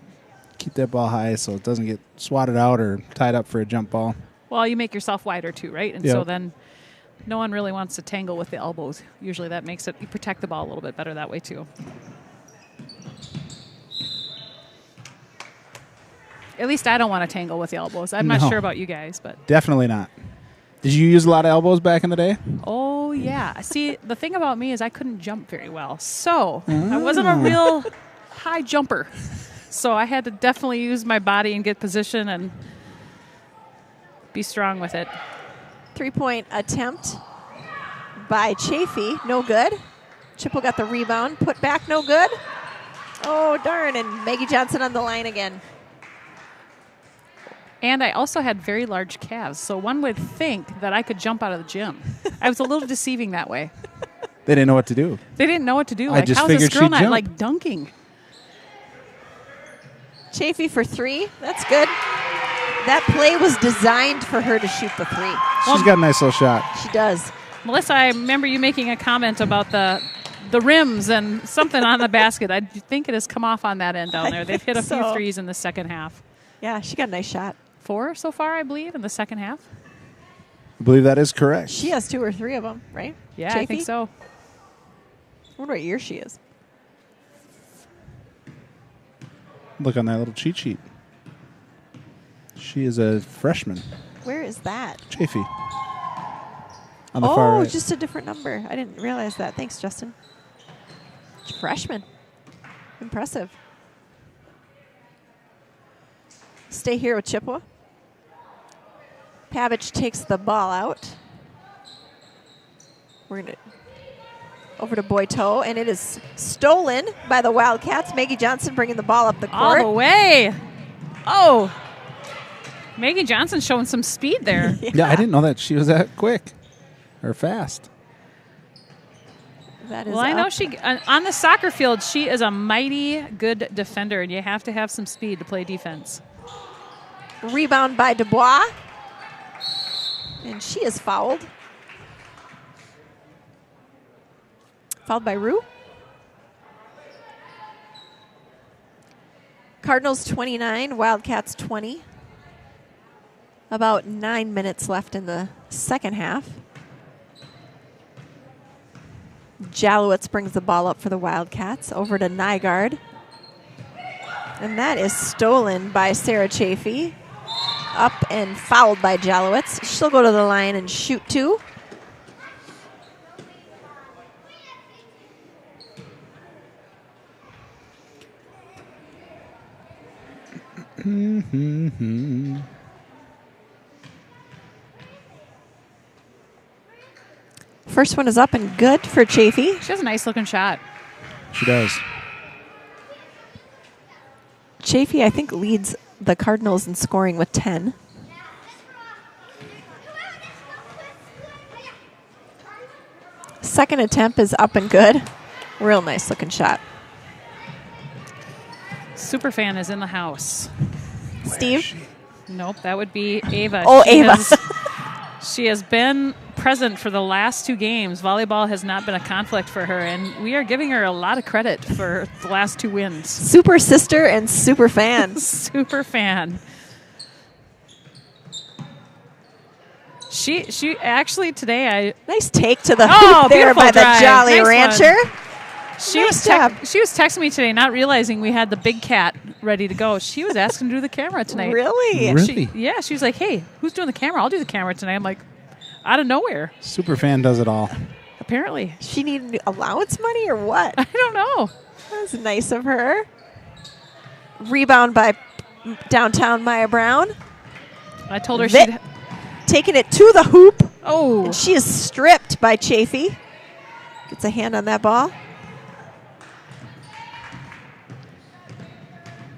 Keep that ball high so it doesn't get swatted out or tied up for a jump ball. Well, you make yourself wider too, right? And Yep. so then no one really wants to tangle with the elbows. Usually that makes it, you protect the ball a little bit better that way too. At least I don't want to tangle with the elbows. I'm not No. sure about you guys, but. Definitely not. Did you use a lot of elbows back in the day? Oh, yeah. See, the thing about me is I couldn't jump very well. So I wasn't a real high jumper. So I had to definitely use my body and get position and be strong with it. 3-point attempt by Chafee. No good. Chippewa got the rebound. Put back. No good. Oh, darn. And Maggie Johnson on the line again. And I also had very large calves, so one would think that I could jump out of the gym. I was a little deceiving that way. They didn't know what to do. They didn't know what to do. I Like, just how's this figured girl she'd not jump. like dunking? Chafee for 3. That's good. That play was designed for her to shoot the 3. She's got a nice little shot. She does. Melissa, I remember you making a comment about the rims and something on the basket. I think it has come off on that end down there. They've hit a few so. threes in the second half. Yeah, she got a nice shot. 4 so far, I believe, in the second half. I believe that is correct. She has 2 or 3 of them, right? Yeah, I think Chafee? so. I wonder what year she is. Look on that little cheat sheet. She is a freshman. Where is that? Chafee. On the far Oh, right. just a different number. I didn't realize that. Thanks, Justin. Freshman. Impressive. Stay here with Chippewa. Pavich takes the ball out. We're going to over to Boiteau, and it is stolen by the Wildcats. Maggie Johnson bringing the ball up the All court. the way. Oh. Maggie Johnson showing some speed there. Yeah, I didn't know that she was that quick or fast. That is Well, I know up. she on the soccer field, she is a mighty good defender, and you have to have some speed to play defense. Rebound by Dubois. And she is fouled. Fouled by Rue. Cardinals 29, Wildcats 20. About 9 minutes left in the second half. Jalowitz brings the ball up for the Wildcats. Over to Nygaard. And that is stolen by Sarah Chafee. Up and fouled by Jalowitz. She'll go to the line and shoot 2. First one is up and good for Chafee. She has a nice looking shot. She does. Chafee, I think, leads the Cardinals in scoring with 10. Second attempt is up and good. Real nice looking shot. Superfan is in the house. Steve? Nope, that would be Ava. Oh, Ava. She has been present for the last 2 games. Volleyball has not been a conflict for her, and we are giving her a lot of credit for the last 2 wins. Super sister and super fan. Super fan. She actually today Nice take to the Oh, hoop there beautiful by the drive. Jolly Nice Rancher. she Nice was job. she was texting me today, not realizing we had the big cat ready to go. She was asking to do the camera tonight. Really? Really? She was like, "Hey, who's doing the camera? I'll do the camera tonight." I'm like, out of nowhere. Superfan does it all. Apparently, She need allowance money or what? I don't know. That's nice of her. Rebound by downtown Maya Brown. I told her Vit- she'd. Taking it to the hoop. Oh, And she is stripped by Chafee. Gets a hand on that ball.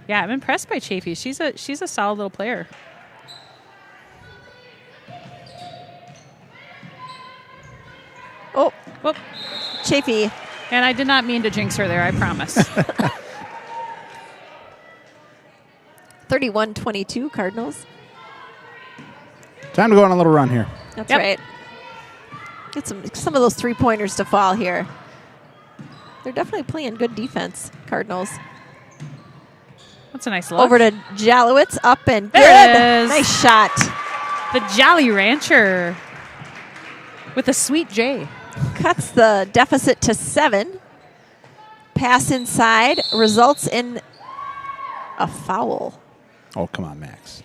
yeah, I'm impressed by Chafee. She's a solid little player. Oh, Whoop. Chafee. And I did not mean to jinx her there, I promise. 31-22 Cardinals. Time to go on a little run here. That's Yep. right. Get some of those 3-pointers to fall here. They're definitely playing good defense, Cardinals. That's a nice look. Over to Jalowitz, up and good. There it is. Nice shot. The Jolly Rancher with a sweet J. Cuts the deficit to 7. Pass inside results in a foul. Oh, come on, Max.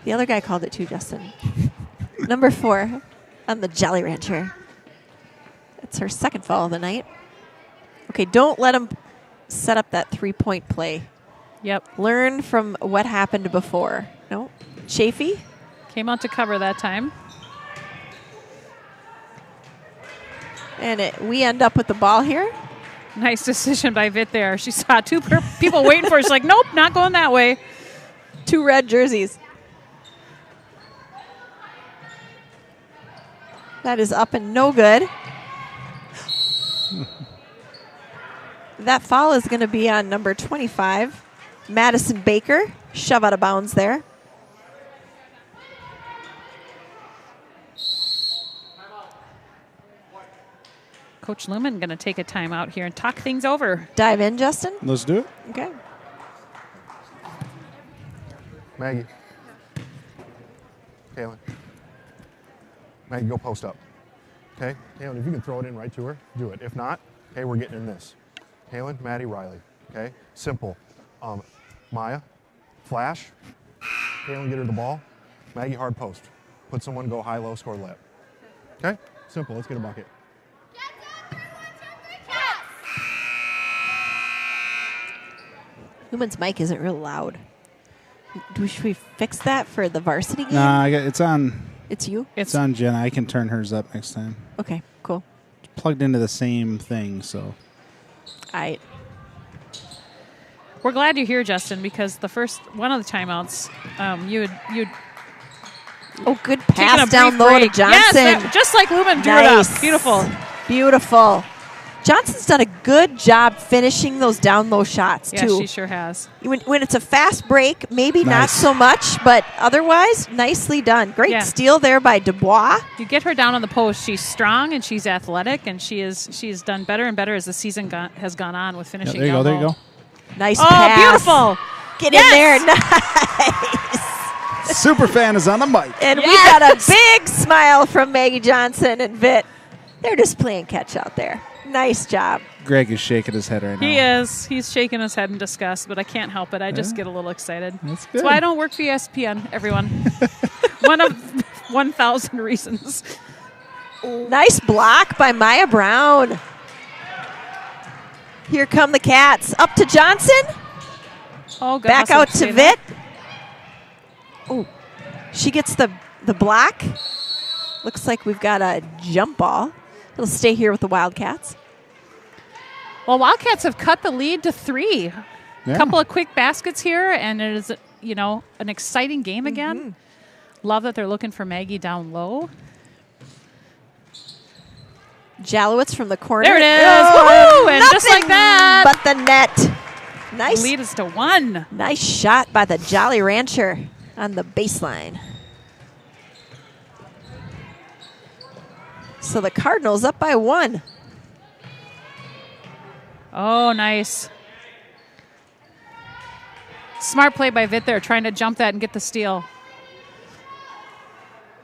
The other guy called it too, Justin. Number 4 on the Jolly Rancher. It's her second foul of the night. Okay, don't let him set up that 3-point play. Yep. Learn from what happened before. No? Chafee? Came out to cover that time. And we end up with the ball here. Nice decision by Vit there. She saw 2 people waiting for her. She's like, nope, not going that way. 2 red jerseys. That is up and no good. That foul is going to be on number 25, Madison Baker. Shove out of bounds there. Coach Lumen going to take a timeout here and talk things over. Dive in, Justin. Let's do it. Okay. Maggie. Kaylin. Maggie, go post up. Okay? Kaylin, if you can throw it in right to her, do it. If not, okay, we're getting in this. Kaylin, Maddie, Riley. Okay? Simple. Maya, flash. Kaylin, get her the ball. Maggie, hard post. Put someone, go high, low, score layup. Okay? Simple. Let's get a bucket. Lumen's mic isn't real loud. Should we fix that for the varsity game? Nah, it's on. It's you? It's on Jenna. I can turn hers up next time. Okay, cool. Plugged into the same thing, so. All right. We're glad you're here, Justin, because the first one of the timeouts, you'd Oh, good taken a pass down brief low to break. Johnson. Yes, just like Lumen drew it Nice. up. Beautiful. Beautiful. Johnson's done a good job finishing those down low shots, Yeah, too. she sure has. When it's a fast break, maybe not Nice. so much, but otherwise, nicely done. Great Yeah. steal there by Dubois. You get her down on the post. She's strong and she's athletic, and she's done better and better as the season has gone on with Yeah, finishing there you go. down There you low. go. Nice Oh, pass. beautiful. Get Yes. in there. Nice. Super fan is on the mic. And we Yes. got a big smile from Maggie Johnson and Vit. They're just playing catch out there. Nice job. Greg is shaking his head right now. He is. He's shaking his head in disgust, but I can't help it. I just get a little excited. That's That's good. why I don't work for ESPN, everyone. One of 1,000 reasons. Nice block by Maya Brown. Here come the Cats. Up to Johnson. Oh, good. Back hustle out to save Vit. that. Oh, she gets the block. Looks like we've got a jump ball. It'll stay here with the Wildcats. Well, Wildcats have cut the lead to 3. Yeah. A couple of quick baskets here, and it is, an exciting game again. Love that they're looking for Maggie down low. Jalowitz from the corner. There it is. Oh, Woohoo! And just like nothing that. but the net. Nice. Lead is to 1. Nice shot by the Jolly Rancher on the baseline. So the Cardinals up by 1. Oh, nice. Smart play by Vit there, trying to jump that and get the steal.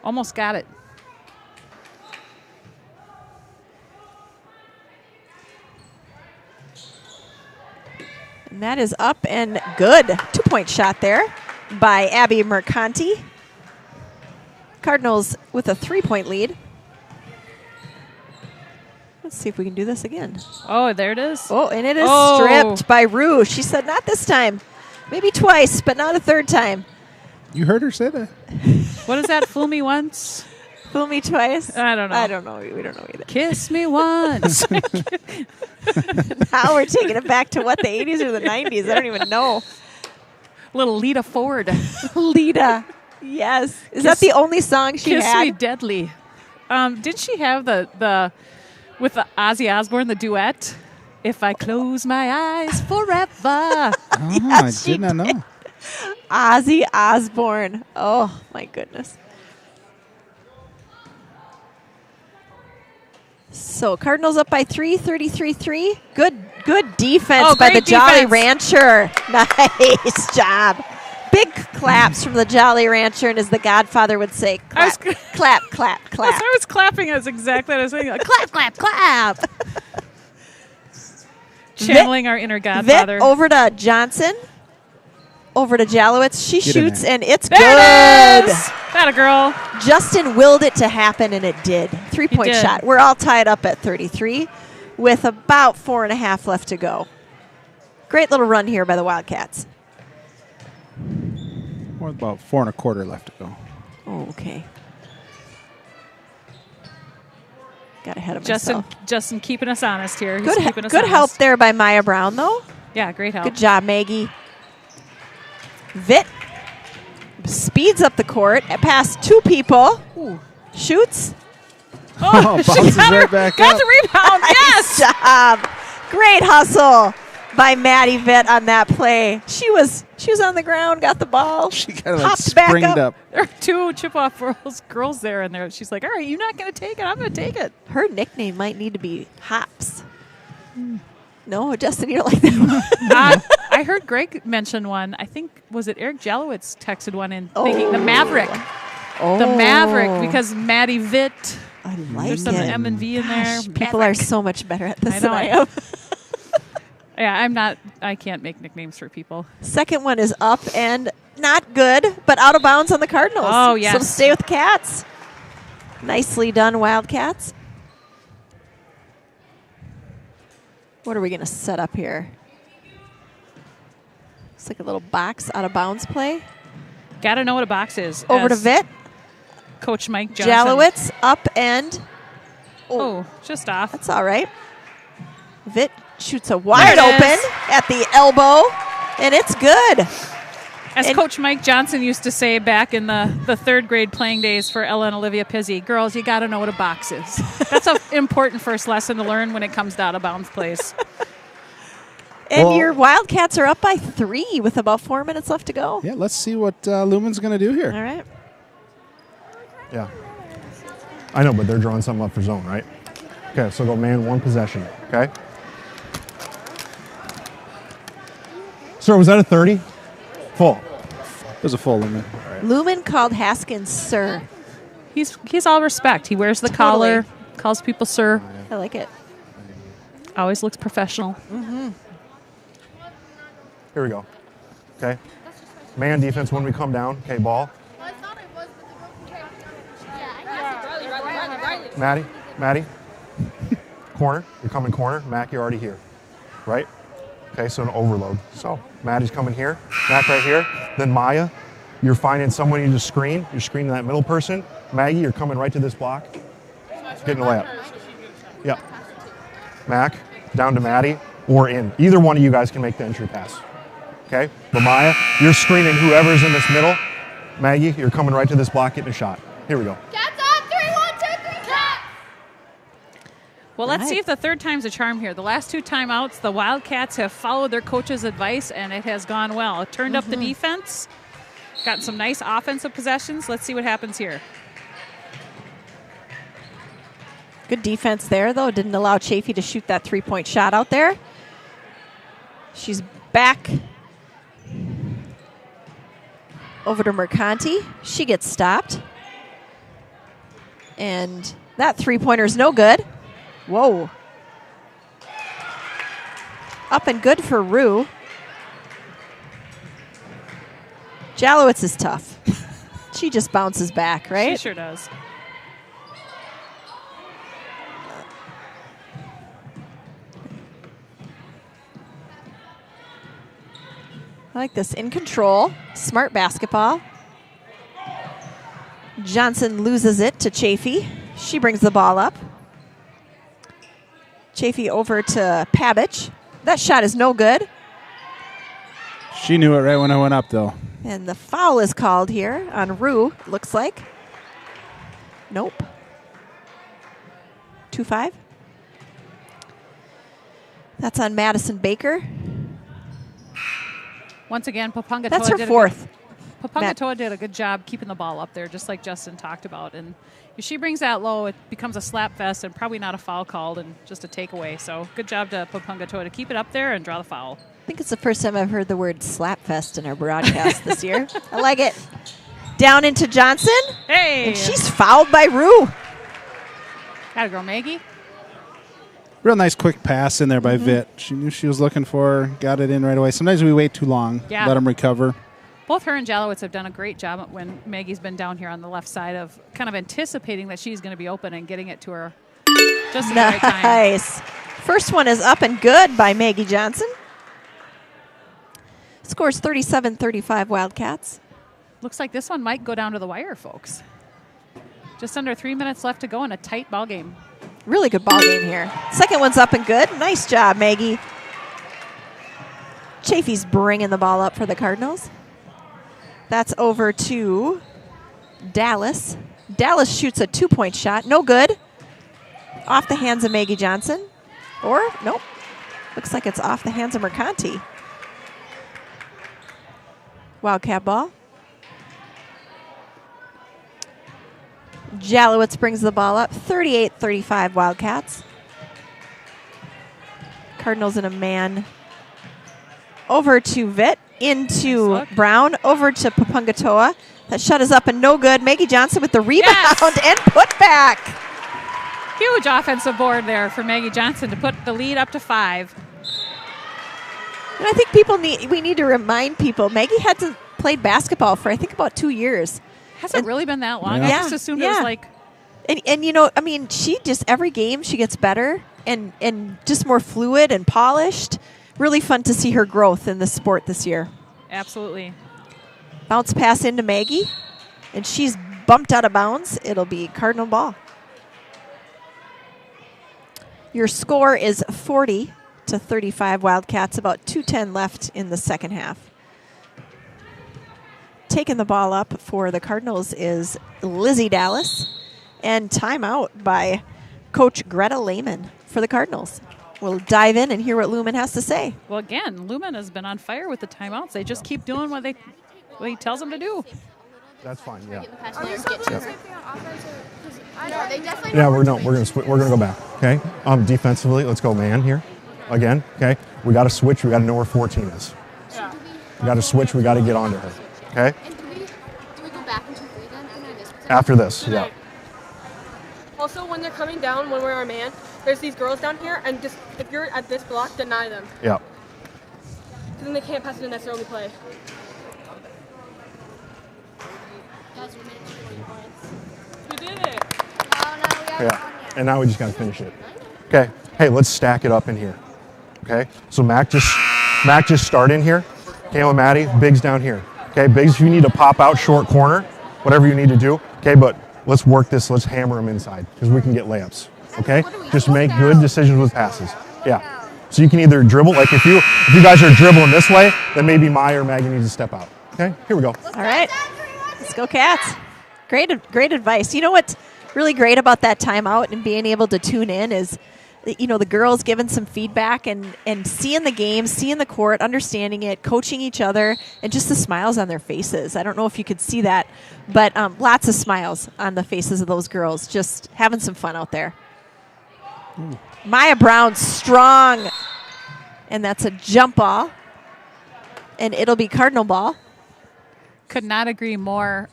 Almost got it. And that is up and good. 2-point shot there by Abby Mercanti. Cardinals with a 3-point lead. Let's see if we can do this again. Oh, there it is. Oh, and it is Oh. stripped by Rue. She said not this time. Maybe twice, but not a third time. You heard her say that. What is that? Fool me once, Fool me twice. I don't know. I don't know. We don't know either. kiss me once. Now we're taking it back to what, the 80s or the 90s? I don't even know. Little Lita Ford. Lita. Yes. Is that the only song she Kiss had? me deadly. Did she have the with the Ozzy Osbourne, the duet. If I close my eyes forever. Oh, Yes, I she did not know. Ozzy Osbourne. Oh, my goodness. So Cardinals up by 3, 33-3. Good defense by the great Jolly defense. Rancher. Nice job. Big claps from the Jolly Rancher, and as the Godfather would say, I was clap, clap, clap, clap. As I was clapping, that's exactly what I was saying. Like, clap, clap, clap. Channeling our inner Godfather. Vitt over to Johnson. Over to Jalowitz. She Get in shoots, there. and it's There good. it is. That a girl. Justin willed it to happen, and it did. 3-point He did. shot. We're all tied up at 33 with about 4.5 left to go. Great little run here by the Wildcats. More about 4 1/4 left to go. Oh, okay. Got ahead of Justin myself. keeping us honest here. He's Good, keeping us good help honest. there by Maya Brown, though. Yeah, great help. Good job, Maggie. Vitt speeds up the court past 2 people. Shoots. Oh, she bounces got, right her, back got up. the rebound. Yes. Nice job. Great hustle by Maddie Vitt on that play. She was on the ground, got the ball. She kind of like hopped back springed up. up. There are 2 Chippewa girls there, and she's like, all right, you're not going to take it. I'm going to take it. Her nickname might need to be Hops. No, Justin, you don't like that one? I heard Greg mention one. I think, was it Eric Jalowitz texted one in thinking the Maverick. Oh. The Maverick, because Maddie Vitt. I like There's some it. M and V in there. Gosh, people are Maverick. so much better at this I than know. I am. Yeah, I can't make nicknames for people. Second one is up and not good, but out of bounds on the Cardinals. Oh, yes. So stay with the Cats. Nicely done, Wildcats. What are we going to set up here? It's like a little box out of bounds play. Got to know what a box is. Over to as Vitt. Coach Mike Johnson. Jalowitz up and Oh, just off. that's all right. Vitt shoots a wide There it open is. at the elbow, and it's good. As and- Coach Mike Johnson used to say back in the third grade playing days for Ella and Olivia Pizzi, girls, you got to know what a box is. That's an important first lesson to learn when it comes to out of bounds plays. And Well- your Wildcats are up by 3 with about 4 minutes left to go. Yeah, let's see what Lumen's going to do here. All right. Yeah. I know, but they're drawing something up for zone, right? Okay, so go man 1 possession, okay? Sir, was that a 30? Full. There's a full Lumen. Lumen called Haskins sir. He's all respect. He wears the Totally. collar, calls people sir. I like it. Always looks professional. Here we go. Okay. Man defense when we come down. Okay, ball. Maddie. Corner. You're coming corner. Mac, you're already here. Right? Okay, so an overload. So Maddie's coming here. Mac right here. Then Maya, you're finding someone you just screen. You're screening that middle person. Maggie, you're coming right to this block. Getting a layup. Yep. Mac, down to Maddie, or in. Either one of you guys can make the entry pass. Okay? But Maya, you're screening whoever's in this middle. Maggie, you're coming right to this block, getting a shot. Here we go. Cats on 3, 1, 2, 3, cats! Well, let's Right. see if the third time's a charm here. The last 2 timeouts, the Wildcats have followed their coach's advice, and it has gone well. Turned up the defense, gotten some nice offensive possessions. Let's see what happens here. Good defense there, though. Didn't allow Chafee to shoot that 3-point shot out there. She's back over to Mercanti. She gets stopped. And that 3-pointer is no good. Whoa. Up and good for Rue. Jalowitz is tough. She just bounces back, She right? sure does. I like this. In control. Smart basketball. Johnson loses it to Chafee. She brings the ball up. Chafee over to Pabich. That shot is no good. She knew it right when I went up, though. And the foul is called here on Rue, looks like. Nope. 2-5. That's on Madison Baker. Once again, Papungatoa That's her did fourth. Papungatoa did a good job keeping the ball up there, just like Justin talked about. And if she brings that low, it becomes a slap fest and probably not a foul called and just a takeaway. So good job to Papungatoa to keep it up there and draw the foul. I think it's the first time I've heard the word slap fest in our broadcast this year. I like it. Down into Johnson. Hey! And she's fouled by Rue. Gotta go, Maggie. Real nice quick pass in there by Vitt. She knew she was looking for her, got it in right away. Sometimes we wait too long, Yeah. let them recover. Both her and Jalowitz have done a great job when Maggie's been down here on the left side of kind of anticipating that she's going to be open and getting it to her just at the right time. Nice. First one is up and good by Maggie Johnson. Scores 37-35 Wildcats. Looks like this one might go down to the wire, folks. Just under 3 minutes left to go in a tight ball game. Really good ball game here. Second one's up and good. Nice job, Maggie. Chafee's bringing the ball up for the Cardinals. That's over to Dallas. Dallas shoots a 2-point shot. No good. Off the hands of Maggie Johnson. Or, nope. Looks like it's off the hands of Mercanti. Wildcat ball. Jalowitz brings the ball up. 38-35 Wildcats. Cardinals in a man. Over to Vitt. Into Nice look. Brown. Over to Papungatoa. That shot is up and no good. Maggie Johnson with the rebound Yes! and put back. Huge offensive board there for Maggie Johnson to put the lead up to 5. And I think we need to remind people, Maggie hasn't played basketball for, I think, about 2 years. Has it really been that long? Yeah. I just assumed it was like And you know, I mean, she just, every game she gets better and just more fluid and polished. Really fun to see her growth in the sport this year. absolutely. Bounce pass into Maggie, and she's bumped out of bounds. It'll be Cardinal ball. Your score is 40-35 Wildcats, about 2:10 left in the second half. Taking the ball up for the Cardinals is Lizzie Dallas, and timeout by Coach Greta Lehman for the Cardinals. We'll dive in and hear what Lumen has to say. Well, again, Lumen has been on fire with the timeouts. They just keep doing what he tells them to do. That's fine. Yeah. Are we still doing the same thing on offense? No, they definitely Yeah, we're gonna go back. Okay. Defensively, let's go man here, again. Okay. We got to switch. We got to know where 14 is. We got to switch. We got to get onto her. Okay. And do we go back into 3 then? After this, yeah. Also, when they're coming down, when we're our man, there's these girls down here, and just if you're at this block, deny them. Yeah. Because then they can't pass it in, that's their only play. Guys, we made it to 20 points. We did it. No, we haven't Yeah. won yet. And now we just got to finish it. Okay. Hey, let's stack it up in here. Okay. So Mac just start in here. Okay, with Maddie. Biggs down here. Okay, Biggs, if you need to pop out short corner, whatever you need to do. Okay, but let's work this. Let's hammer them inside because we can get layups. Okay. Just make good decisions with passes. Yeah. So you can either dribble, like if you guys are dribbling this way, then maybe Maya or Maggie needs to step out. Okay. Here we go. All right. Let's go, Cats. Great advice. You know what's really great about that timeout and being able to tune in is, you know, the girls giving some feedback and seeing the game, seeing the court, understanding it, coaching each other, and just the smiles on their faces. I don't know if you could see that, but lots of smiles on the faces of those girls, just having some fun out there. Maya Brown, strong, and that's a jump ball, and it'll be Cardinal ball. Could not agree more,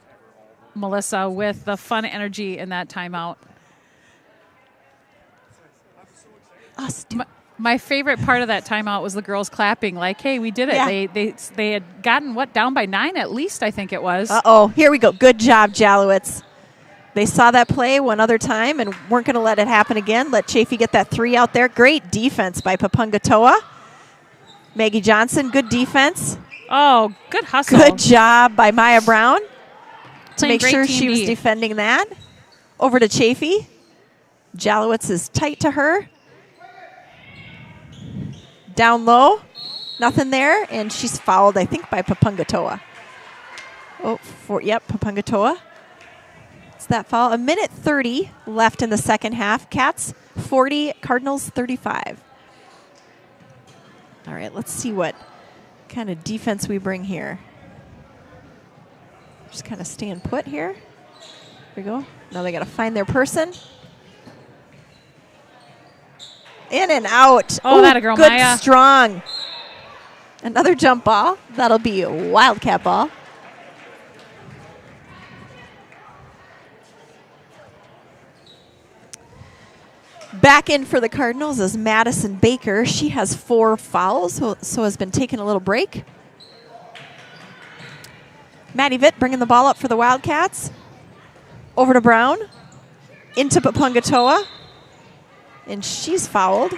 Melissa, with the fun energy in that timeout. Us too. My favorite part of that timeout was the girls clapping, like, hey, we did it. Yeah. They had gotten, down by 9 at least, I think it was. Uh-oh, here we go. Good job, Jalowitz. They saw that play one other time and weren't going to let it happen again. Let Chafee get that 3 out there. Great defense by Papungatoa. Maggie Johnson, good defense. Oh, good hustle. Good job by Maya Brown to Playing make great sure team she was D. defending that. Over to Chafee. Jalowitz is tight to her. Down low. Nothing there. And she's fouled, I think, by Papungatoa. Papungatoa. It's that foul. 1:30 left in the second half. Cats 40, Cardinals 35. All right, let's see what kind of defense we bring here. Just kind of staying put here. Here we go. Now they got to find their person. In and out. Oh, that a girl, good, Maya. Strong. Another jump ball. That'll be a Wildcat ball. Back in for the Cardinals is Madison Baker. She has 4 fouls, so has been taking a little break. Maddie Vitt bringing the ball up for the Wildcats. Over to Brown. Into Papungatoa. And she's fouled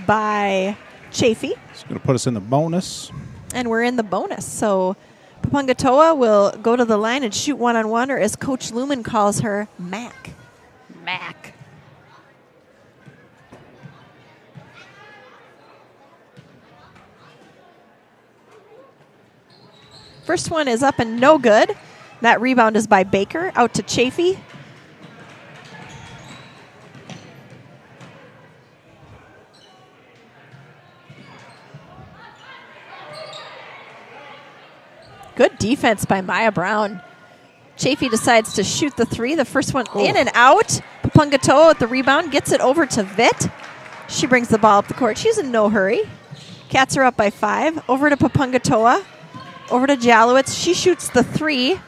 by Chafee. It's going to put us in the bonus. And we're in the bonus. So Papungatoa will go to the line and shoot one-on-one, or as Coach Lumen calls her, Mac. Mac. First one is up and no good. That rebound is by Baker, out to Chafee. Good defense by Maya Brown. Chafee decides to shoot the 3. The first one in and out. Papungatoa with the rebound, gets it over to Vitt. She brings the ball up the court. She's in no hurry. Cats are up by 5. Over to Papungatoa. Over to Jalowitz. She shoots the 3.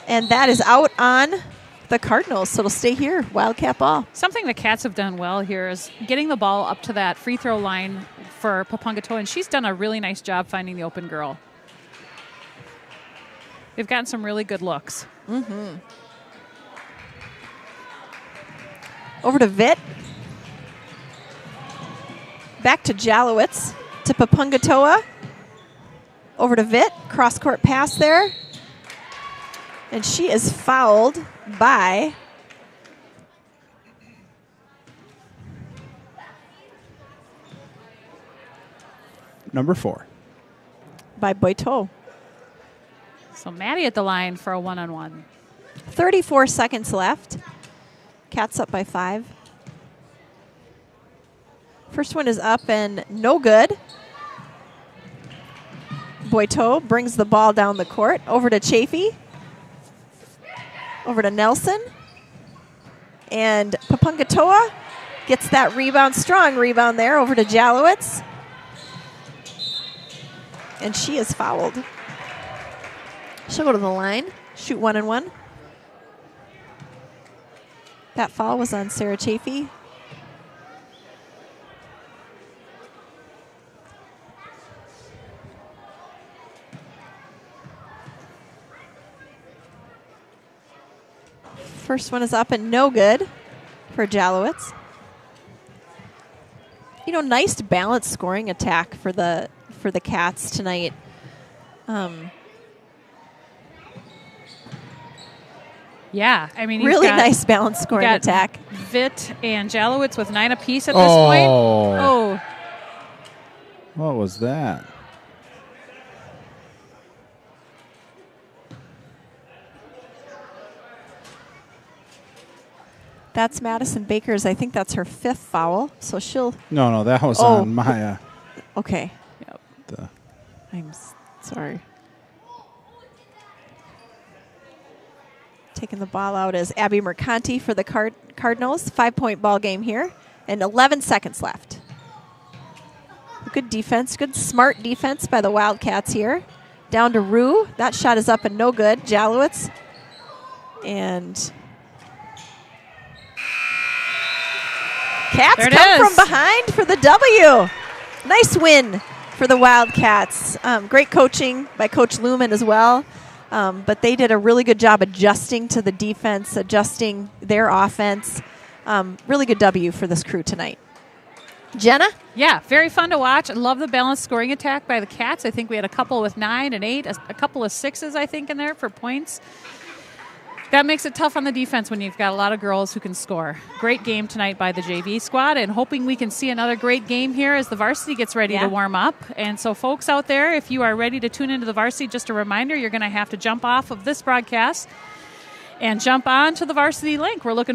And that is out on the Cardinals, so it'll stay here. Wildcat ball. Something the Cats have done well here is getting the ball up to that free throw line for Papungatoa, and she's done a really nice job finding the open girl. They've gotten some really good looks. Mm-hmm. Over to Vitt. Back to Jalowitz. To Papungatoa. Over to Vitt. Cross-court pass there. And she is fouled by number 4. by Boiteau. So Maddie at the line for a one-on-one. 34 seconds left. Cats up by 5. First one is up and no good. Boiteau brings the ball down the court. Over to Chafee. Over to Nelson. And Papungatoa gets that rebound, strong rebound there, over to Jalowitz. And she is fouled. She'll go to the line, shoot 1-on-1. That foul was on Sarah Chafee. First one is up and no good for Jalowitz. You know, nice balanced scoring attack for the Cats tonight. Yeah, I mean, really nice balanced scoring attack. Vitt and Jalowitz with 9 apiece at this point. Oh, what was that? That's Madison Baker's. I think that's her 5th foul. So she'll. No, that was on Maya. Okay. Yep. I'm sorry. Taking the ball out is Abby Mercanti for the Cardinals. 5-point ball game here, and 11 seconds left. Good defense, good smart defense by the Wildcats here. Down to Rue. That shot is up and no good. Jalowitz. And Cats come from behind for the W. Nice win for the Wildcats. Great coaching by Coach Lumen as well. But they did a really good job adjusting to the defense, adjusting their offense. Really good W for this crew tonight. Jenna? Yeah, very fun to watch. I love the balanced scoring attack by the Cats. I think we had a couple with 9 and 8, a couple of 6s, I think, in there for points. That makes it tough on the defense when you've got a lot of girls who can score. Great game tonight by the JV squad, and hoping we can see another great game here as the varsity gets ready to warm up. And so folks out there, if you are ready to tune into the varsity, just a reminder, you're going to have to jump off of this broadcast and jump on to the varsity link. We're looking